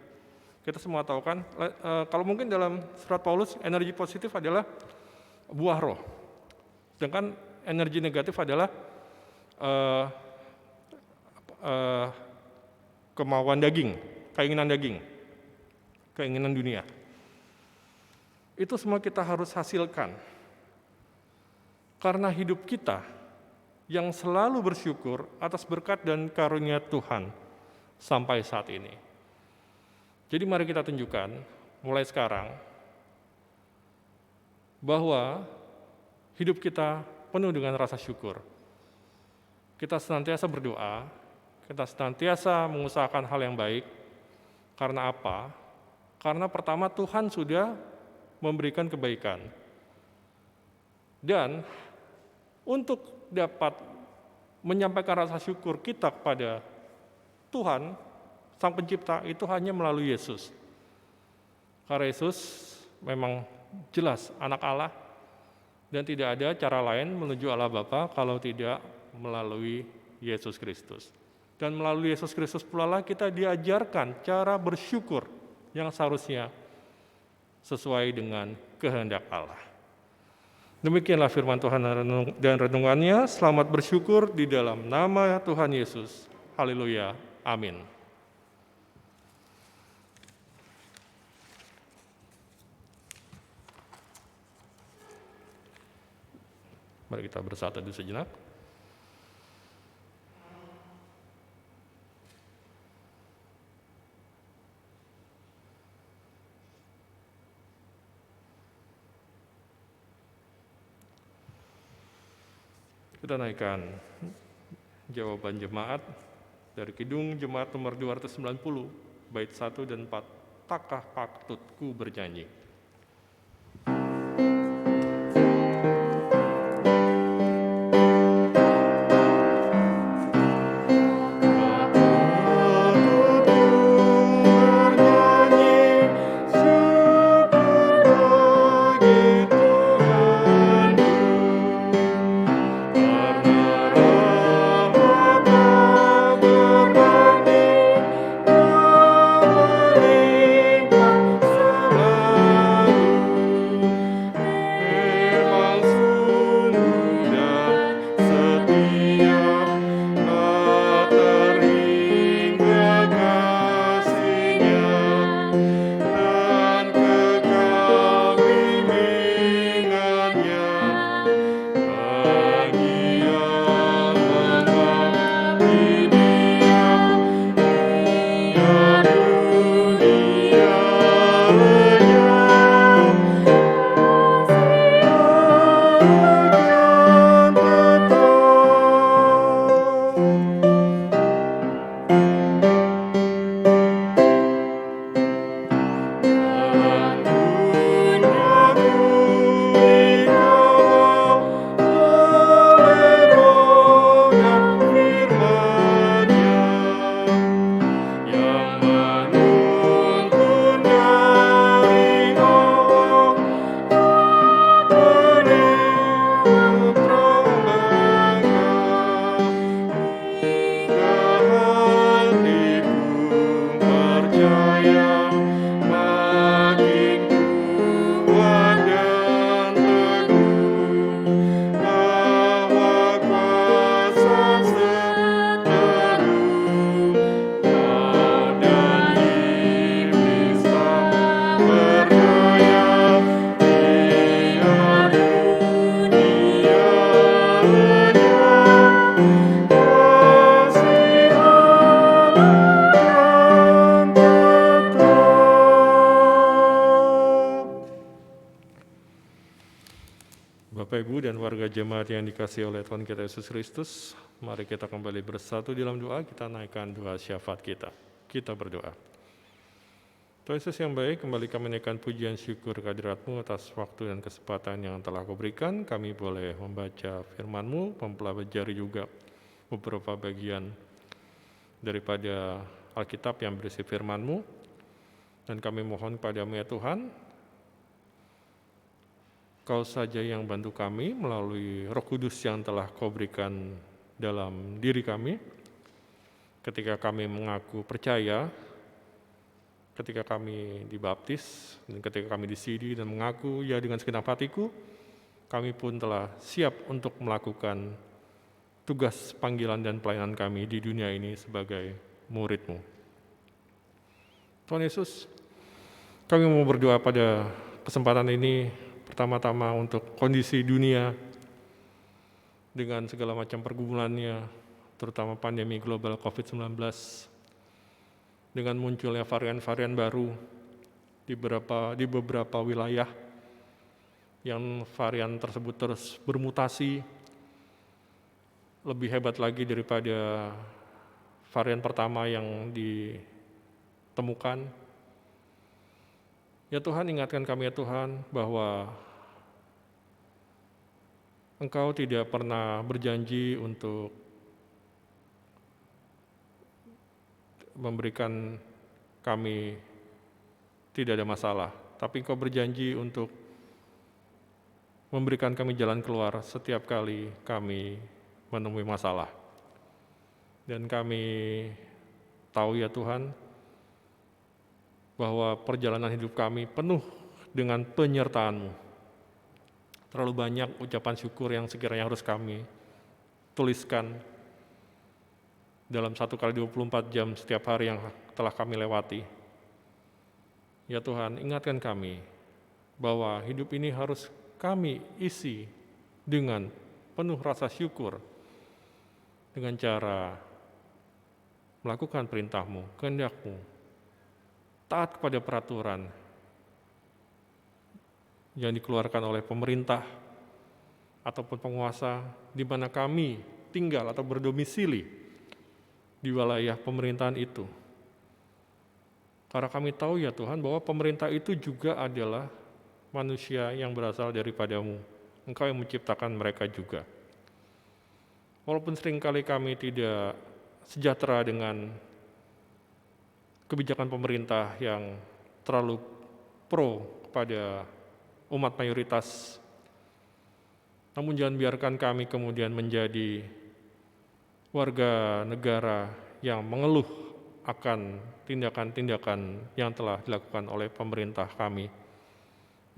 Kita semua tahu kan, kalau mungkin dalam surat Paulus, energi positif adalah buah roh. Sedangkan energi negatif adalah kemauan daging, keinginan dunia. Itu semua kita harus hasilkan. Karena hidup kita yang selalu bersyukur atas berkat dan karunia Tuhan sampai saat ini. Jadi mari kita tunjukkan mulai sekarang bahwa hidup kita penuh dengan rasa syukur. Kita senantiasa berdoa, kita senantiasa mengusahakan hal yang baik. Karena apa? Karena pertama Tuhan sudah memberikan kebaikan. Dan untuk dapat menyampaikan rasa syukur kita kepada Tuhan, Sang Pencipta, itu hanya melalui Yesus. Karena Yesus memang jelas anak Allah, dan tidak ada cara lain menuju Allah Bapa kalau tidak melalui Yesus Kristus. Dan melalui Yesus Kristus pula lah kita diajarkan cara bersyukur yang seharusnya sesuai dengan kehendak Allah. Demikianlah firman Tuhan dan renungannya. Selamat bersyukur di dalam nama Tuhan Yesus. Haleluya. Amin. Mari kita bersatu dulu sejenak. Kita naikkan jawaban jemaat dari Kidung Jemaat nomor 290, bait 1 dan 4. Takkah patutku bernyanyi? Bapak, Ibu, dan warga jemaat yang dikasihi oleh Tuhan kita Yesus Kristus, mari kita kembali bersatu dalam doa. Kita naikkan doa syafaat kita. Kita berdoa. Tuhan Yesus yang baik, kembali kami naikkan pujian syukur kehadirat-Mu atas waktu dan kesempatan yang telah Kau berikan. Kami boleh membaca firman-Mu, mempelajari juga beberapa bagian daripada Alkitab yang berisi firman-Mu. Dan kami mohon kepada-Mu ya Tuhan, Kau saja yang bantu kami melalui Roh Kudus yang telah Kau berikan dalam diri kami. Ketika kami mengaku percaya, ketika kami dibaptis, dan ketika kami disidi dan mengaku ya dengan segenap hatiku, kami pun telah siap untuk melakukan tugas panggilan dan pelayanan kami di dunia ini sebagai murid-Mu. Tuhan Yesus, kami mau berdoa pada kesempatan ini, pertama-tama untuk kondisi dunia dengan segala macam pergumulannya, terutama pandemi global COVID-19, dengan munculnya varian-varian baru di beberapa wilayah, yang varian tersebut terus bermutasi, lebih hebat lagi daripada varian pertama yang ditemukan. Ya Tuhan, ingatkan kami ya Tuhan bahwa Engkau tidak pernah berjanji untuk memberikan kami tidak ada masalah, tapi Engkau berjanji untuk memberikan kami jalan keluar setiap kali kami menemui masalah. Dan kami tahu ya Tuhan, bahwa perjalanan hidup kami penuh dengan penyertaan-Mu. Terlalu banyak ucapan syukur yang sekiranya harus kami tuliskan dalam 1 kali 24 jam setiap hari yang telah kami lewati. Ya Tuhan, ingatkan kami bahwa hidup ini harus kami isi dengan penuh rasa syukur, dengan cara melakukan perintah-Mu, kehendak-Mu, taat kepada peraturan yang dikeluarkan oleh pemerintah ataupun penguasa di mana kami tinggal atau berdomisili di wilayah pemerintahan itu. Karena kami tahu ya Tuhan bahwa pemerintah itu juga adalah manusia yang berasal daripada-Mu. Engkau yang menciptakan mereka juga. Walaupun seringkali kami tidak sejahtera dengan kebijakan pemerintah yang terlalu pro kepada umat mayoritas, namun jangan biarkan kami kemudian menjadi warga negara yang mengeluh akan tindakan-tindakan yang telah dilakukan oleh pemerintah kami.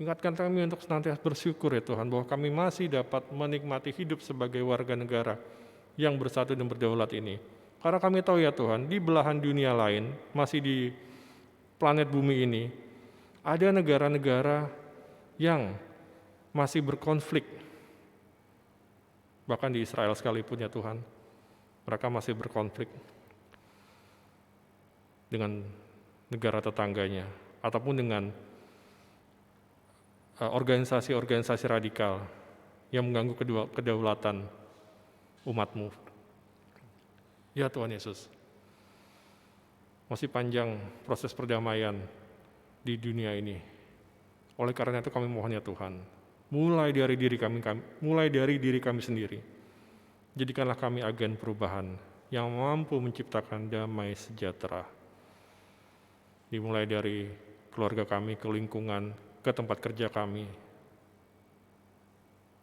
Ingatkan kami untuk senantiasa bersyukur ya Tuhan, bahwa kami masih dapat menikmati hidup sebagai warga negara yang bersatu dan berdaulat ini. Karena kami tahu ya Tuhan, di belahan dunia lain, masih di planet bumi ini, ada negara-negara yang masih berkonflik. Bahkan di Israel sekalipun ya Tuhan, mereka masih berkonflik dengan negara tetangganya, ataupun dengan organisasi-organisasi radikal yang mengganggu kedaulatan umat-Mu. Ya Tuhan Yesus, masih panjang proses perdamaian di dunia ini. Oleh karena itu kami mohon ya Tuhan, mulai dari diri kami sendiri, jadikanlah kami agen perubahan yang mampu menciptakan damai sejahtera. Dimulai dari keluarga kami, ke lingkungan, ke tempat kerja kami,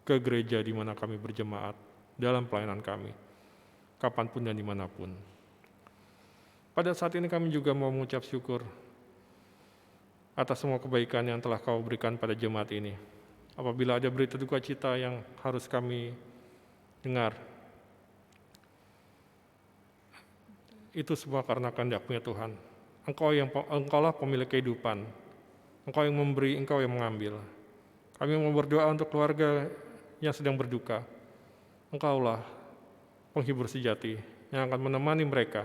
ke gereja di mana kami berjemaat, dalam pelayanan kami, kapanpun dan dimanapun. Pada saat ini kami juga mau mengucap syukur atas semua kebaikan yang telah Kau berikan pada jemaat ini. Apabila ada berita duka cita yang harus kami dengar, itu semua karena kehendak-Mu ya Tuhan. Engkaulah pemilik kehidupan, Engkau yang memberi, Engkau yang mengambil. Kami mau berdoa untuk keluarga yang sedang berduka. Engkaulah penghibur sejati yang akan menemani mereka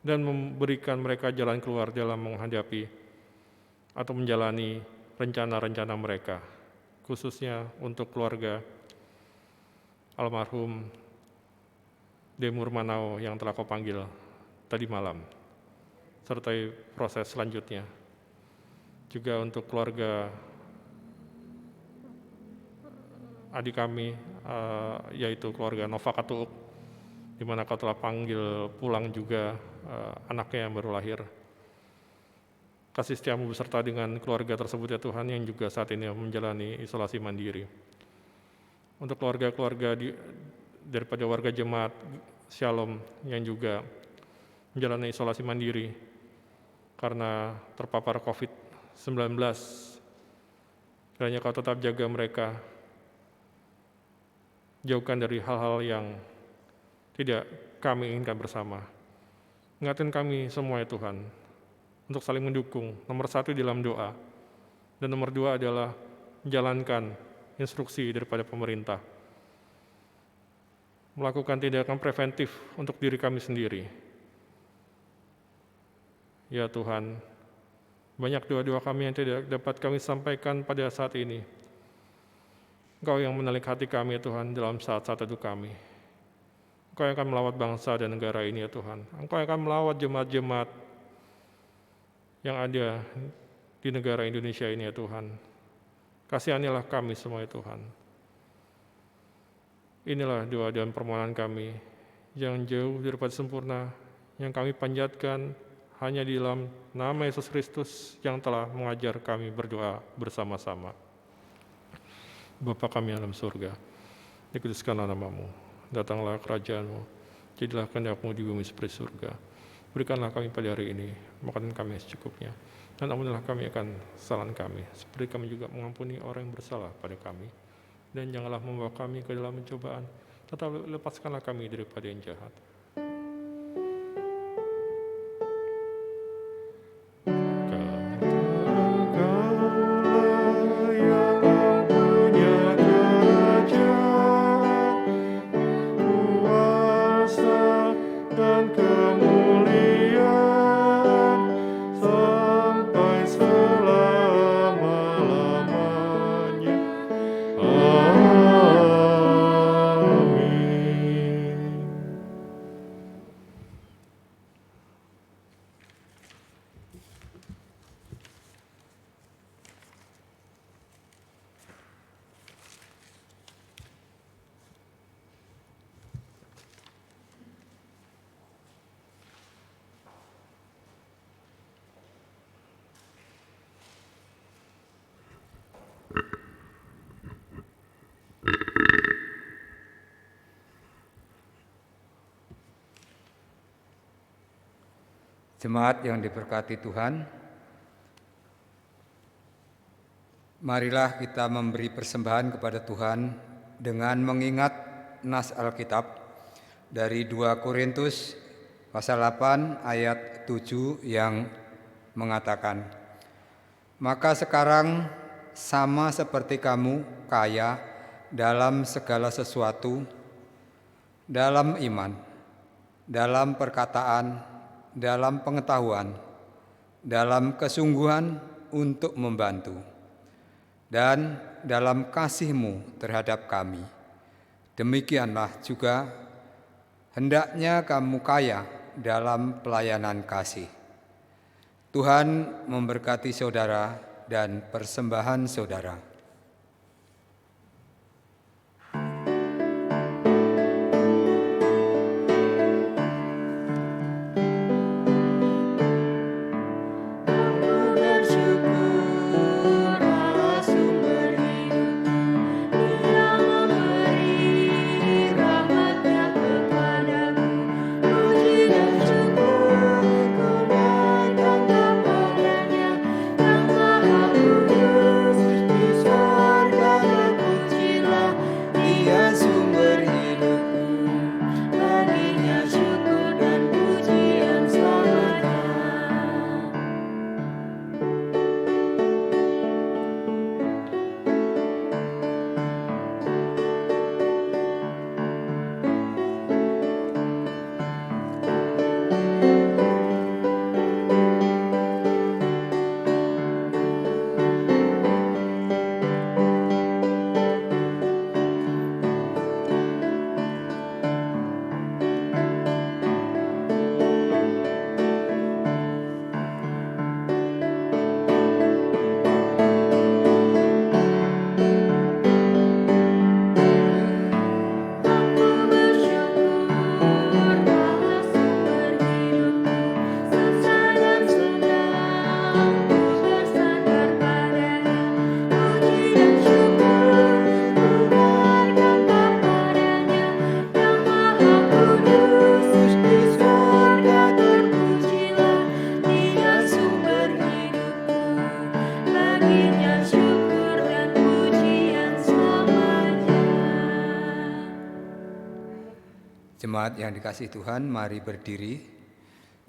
dan memberikan mereka jalan keluar dalam menghadapi atau menjalani rencana-rencana mereka. khususnya untuk keluarga almarhum Demur Manao yang telah kau panggil tadi malam, sertai proses selanjutnya. Juga untuk keluarga adik kami, yaitu keluarga Nova Katuuk, di mana kau telah panggil pulang juga anaknya yang baru lahir. Kasih setiamu beserta dengan keluarga tersebut ya Tuhan, yang juga saat ini menjalani isolasi mandiri. Untuk keluarga-keluarga daripada warga jemaat Shalom yang juga menjalani isolasi mandiri karena terpapar COVID-19, kiranya kau tetap jaga mereka, jauhkan dari hal-hal yang tidak kami inginkan bersama. Ingatkan kami semua ya Tuhan, untuk saling mendukung. Nomor 1 dalam doa, dan nomor 2 adalah menjalankan instruksi daripada pemerintah. Melakukan tindakan preventif untuk diri kami sendiri. Ya Tuhan, banyak doa-doa kami yang tidak dapat kami sampaikan pada saat ini. Engkau yang menelik hati kami ya Tuhan dalam saat-saat teduh kami. Engkau yang akan melawat bangsa dan negara ini ya Tuhan. Engkau yang akan melawat jemaat-jemaat yang ada di negara Indonesia ini ya Tuhan. Kasihanilah kami semua ya Tuhan. Inilah doa dan permohonan kami yang jauh daripada sempurna, yang kami panjatkan hanya di dalam nama Yesus Kristus yang telah mengajar kami berdoa bersama-sama. Bapa kami yang dalam surga, dikuduskanlah namamu, datanglah kerajaanmu, jadilah kehendak-Mu di bumi seperti surga. Berikanlah kami pada hari ini makanan kami secukupnya, dan ampunilah kami akan kesalahan kami, seperti kami juga mengampuni orang yang bersalah pada kami. Dan janganlah membawa kami ke dalam pencobaan, tetapi lepaskanlah kami daripada yang jahat. Jemaat yang diberkati Tuhan, marilah kita memberi persembahan kepada Tuhan dengan mengingat nas Alkitab dari 2 Korintus pasal 8 ayat 7 yang mengatakan, "Maka sekarang sama seperti kamu kaya dalam segala sesuatu, dalam iman, dalam perkataan, dalam pengetahuan, dalam kesungguhan untuk membantu, dan dalam kasih-Mu terhadap kami. Demikianlah juga hendaknya kamu kaya dalam pelayanan kasih." Tuhan memberkati saudara dan persembahan saudara. Yang Maha Kudus, Jemaat yang dikasihi Tuhan, mari berdiri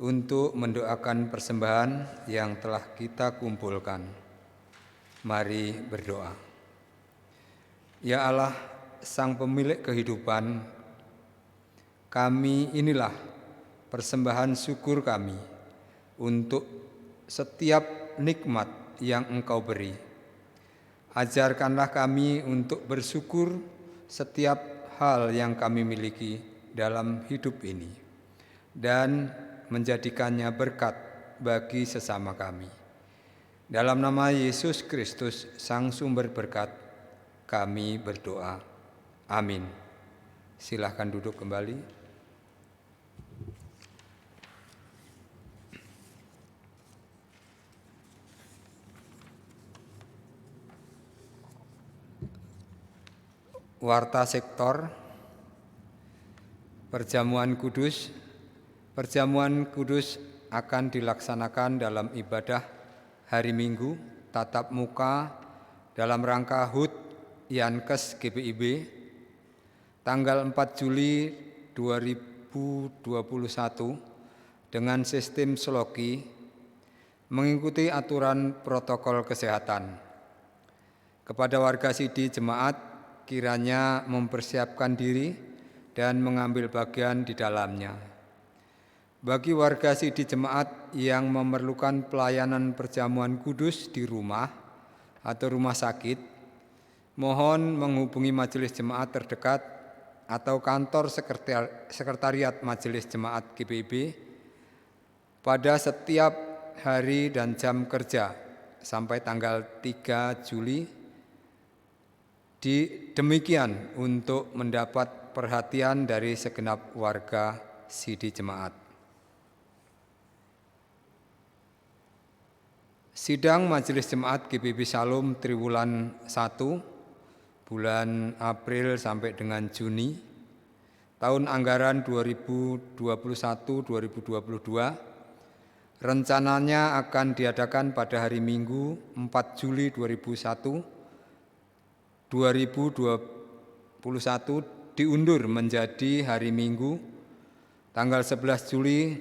untuk mendoakan persembahan yang telah kita kumpulkan. Mari berdoa. Ya Allah, Sang Pemilik kehidupan, kami inilah persembahan syukur kami untuk setiap nikmat yang Engkau beri. Ajarkanlah kami untuk bersyukur setiap hal yang kami miliki dalam hidup ini dan menjadikannya berkat bagi sesama kami. Dalam nama Yesus Kristus, Sang Sumber Berkat, kami berdoa. Amin. Silahkan duduk kembali. Warta sektor Perjamuan Kudus. Perjamuan Kudus akan dilaksanakan dalam ibadah hari Minggu tatap muka dalam rangka HUT Yankes GPIB tanggal 4 Juli 2021 dengan sistem Sloki mengikuti aturan protokol kesehatan. Kepada warga Sidi Jemaat kiranya mempersiapkan diri dan mengambil bagian di dalamnya. Bagi warga Sidi Jemaat yang memerlukan pelayanan perjamuan kudus di rumah atau rumah sakit, mohon menghubungi majelis jemaat terdekat atau kantor sekretariat majelis jemaat GPIB pada setiap hari dan jam kerja sampai tanggal 3 Juli. Demikian untuk mendapat perhatian dari segenap warga Sidi Jemaat. Sidang Majelis Jemaat GPIB Shalom Triwulan 1 bulan April sampai dengan Juni tahun anggaran 2021-2022 rencananya akan diadakan pada hari Minggu 4 Juli 2021 diundur menjadi hari Minggu tanggal 11 Juli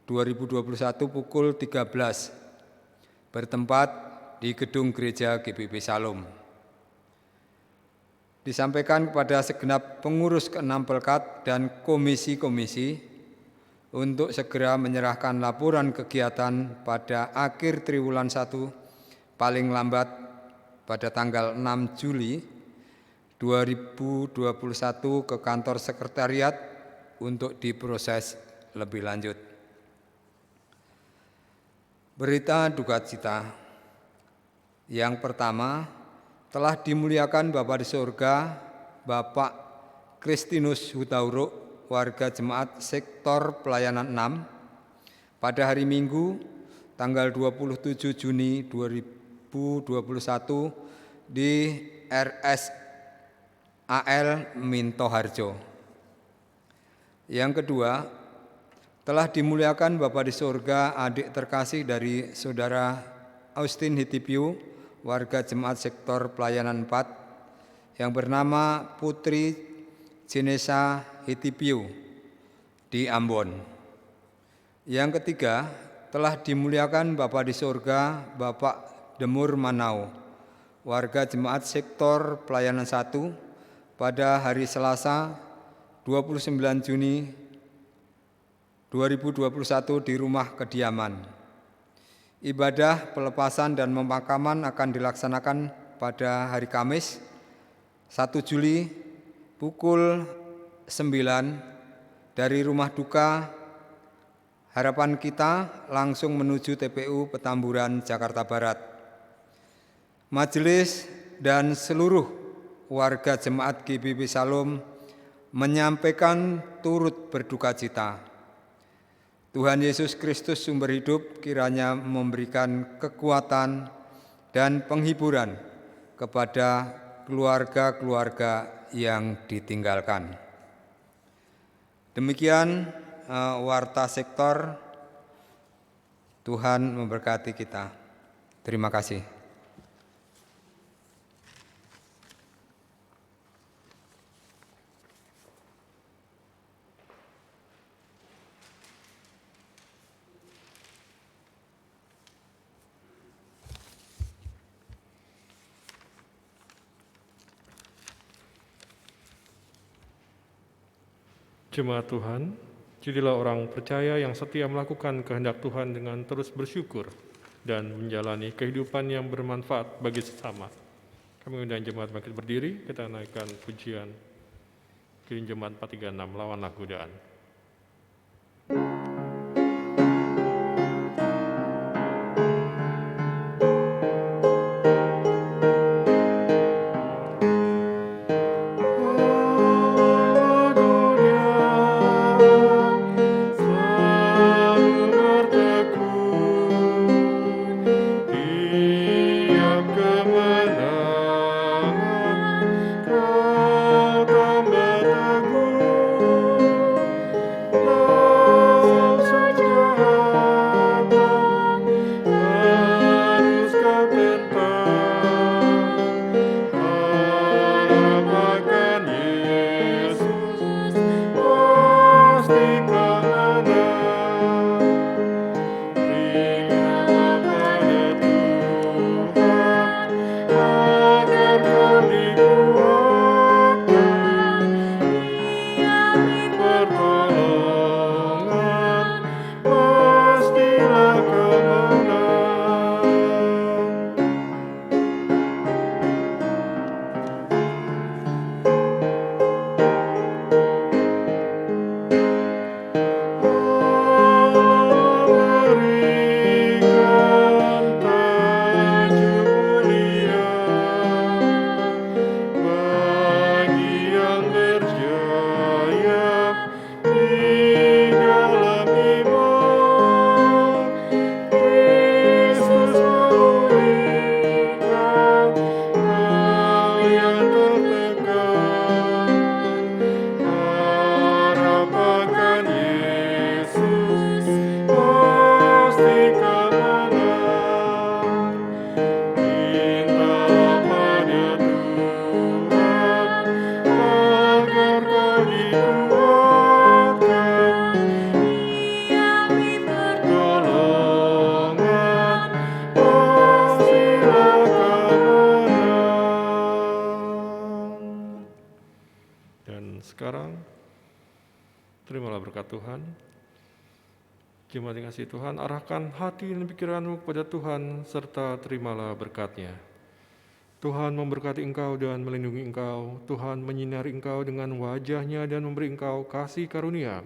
2021 pukul 13 bertempat di Gedung Gereja GPIB Shalom. Disampaikan kepada segenap pengurus ke-6 Pelkat dan komisi-komisi untuk segera menyerahkan laporan kegiatan pada akhir triwulan 1 paling lambat pada tanggal 6 Juli 2021 ke kantor sekretariat untuk diproses lebih lanjut. Berita duka cita. Yang pertama, telah dimuliakan Bapa di surga, Bapak Kristinus Hutauruk, warga jemaat sektor pelayanan 6, pada hari Minggu tanggal 27 Juni 2021 di RSAL Mintoharjo. Yang kedua, telah dimuliakan Bapa di surga adik terkasih dari Saudara Austin Hitipiu, warga jemaat sektor pelayanan 4, yang bernama Putri Jenesa Hitipiu di Ambon. Yang ketiga, telah dimuliakan Bapa di surga Bapak Demur Manau, warga jemaat sektor pelayanan 1, pada hari Selasa 29 Juni 2021 di rumah kediaman. Ibadah pelepasan dan pemakaman akan dilaksanakan pada hari Kamis 1 Juli pukul 9 dari rumah duka Harapan Kita langsung menuju TPU Petamburan, Jakarta Barat. Majelis dan seluruh warga jemaat GPIB Shalom menyampaikan turut berduka cita. Tuhan Yesus Kristus sumber hidup kiranya memberikan kekuatan dan penghiburan kepada keluarga-keluarga yang ditinggalkan. Demikian warta sektor. Tuhan memberkati kita. Terima kasih. Jemaat Tuhan, jadilah orang percaya yang setia melakukan kehendak Tuhan dengan terus bersyukur dan menjalani kehidupan yang bermanfaat bagi sesama. Kami undang jemaat bangkit berdiri, kita naikkan pujian Kirim Jemaat 436, Lawanlah Godaan. Terimalah berkat Tuhan. Jemaat yang kasih Tuhan, arahkan hati dan pikiranmu kepada Tuhan, serta terimalah berkat-Nya. Tuhan memberkati engkau dan melindungi engkau. Tuhan menyinari engkau dengan wajah-Nya dan memberi engkau kasih karunia.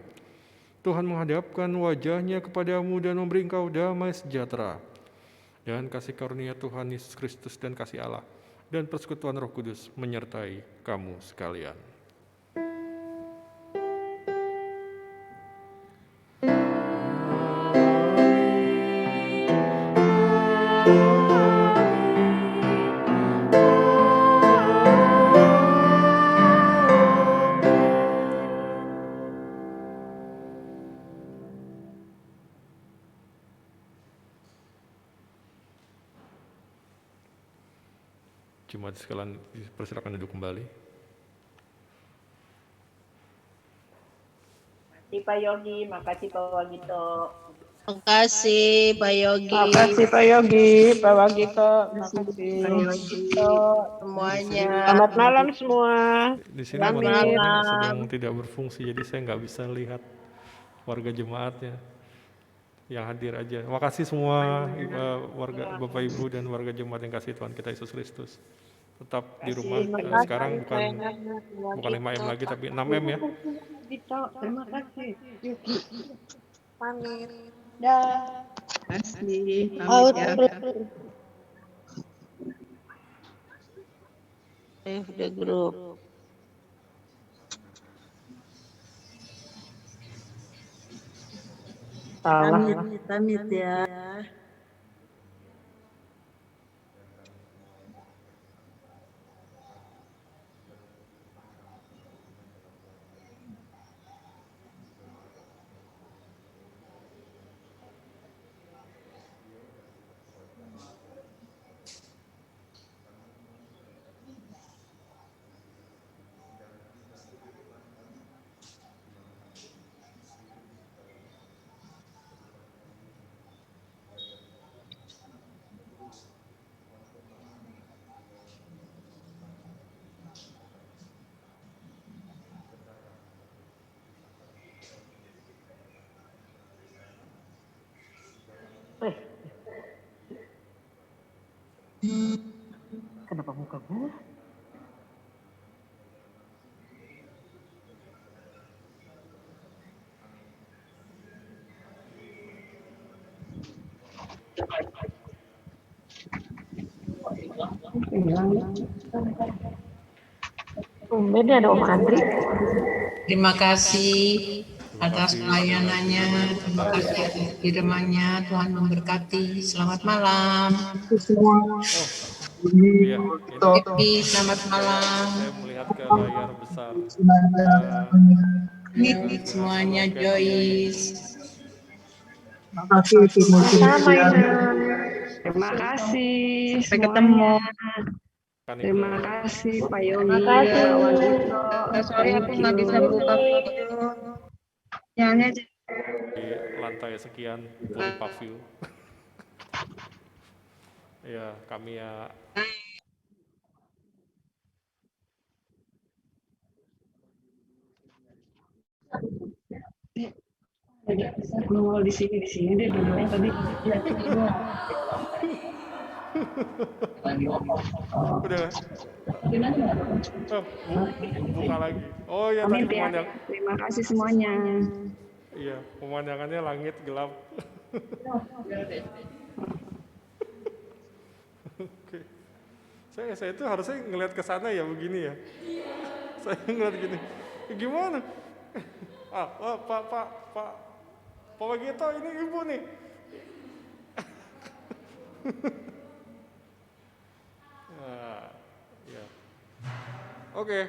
Tuhan menghadapkan wajah-Nya kepadamu dan memberi engkau damai sejahtera. Dan kasih karunia Tuhan Yesus Kristus dan kasih Allah dan persekutuan Roh Kudus menyertai kamu sekalian. Jemaat sekalian dipersilakan duduk kembali. Makasih Pak Yogi, makasih Pak Wagito. Makasih Pak Yogi. Makasih Pak Yogi, Pak Wagito, makasih Pak Yogi semuanya. Selamat malam semua. Di sini Selamat monitornya sedang tidak berfungsi, jadi saya nggak bisa lihat warga jemaatnya yang hadir aja. Makasih semua warga Bapak Ibu dan warga jemaat yang kasih Tuhan kita Yesus Kristus. Tetap di rumah. Sekarang bukan 5M lagi tapi 6M ya. Terima kasih. Pamit. Dah. Kasih. Out. Pamit ya. The group. Pamit ya. muka gue. Tumben ya ada Om Andri. Terima kasih Terima atas kasih sekali pelayanannya. lagi Terima atas kasih atas firman-Nya. Tuhan memberkati. Selamat malam. iya ini Happy, selamat malam. saya melihat ke layar besar. Ya, Ini semuanya Abang Cathy. Joyce. Sama Ina. Terima kasih. Sampai ketemu. Terima kasih Pak Yogi. Makasih. Pak Wagito. Sorry aku nggak bisa buka video. Nyanya Di lantai sekian Puri Park View. Ya, kami ya Nongol di sini deh dulu tadi. udah buka lagi. Oh ya tadi Pamit ya. pemandang, Terima kasih semuanya. iya pemandangannya langit gelap. Oke. Saya itu harusnya ngelihat ke sana ya begini ya. Saya ngelihat gini. Gimana? Pak Wagito ini ibu nih. Nah, ya. Oke.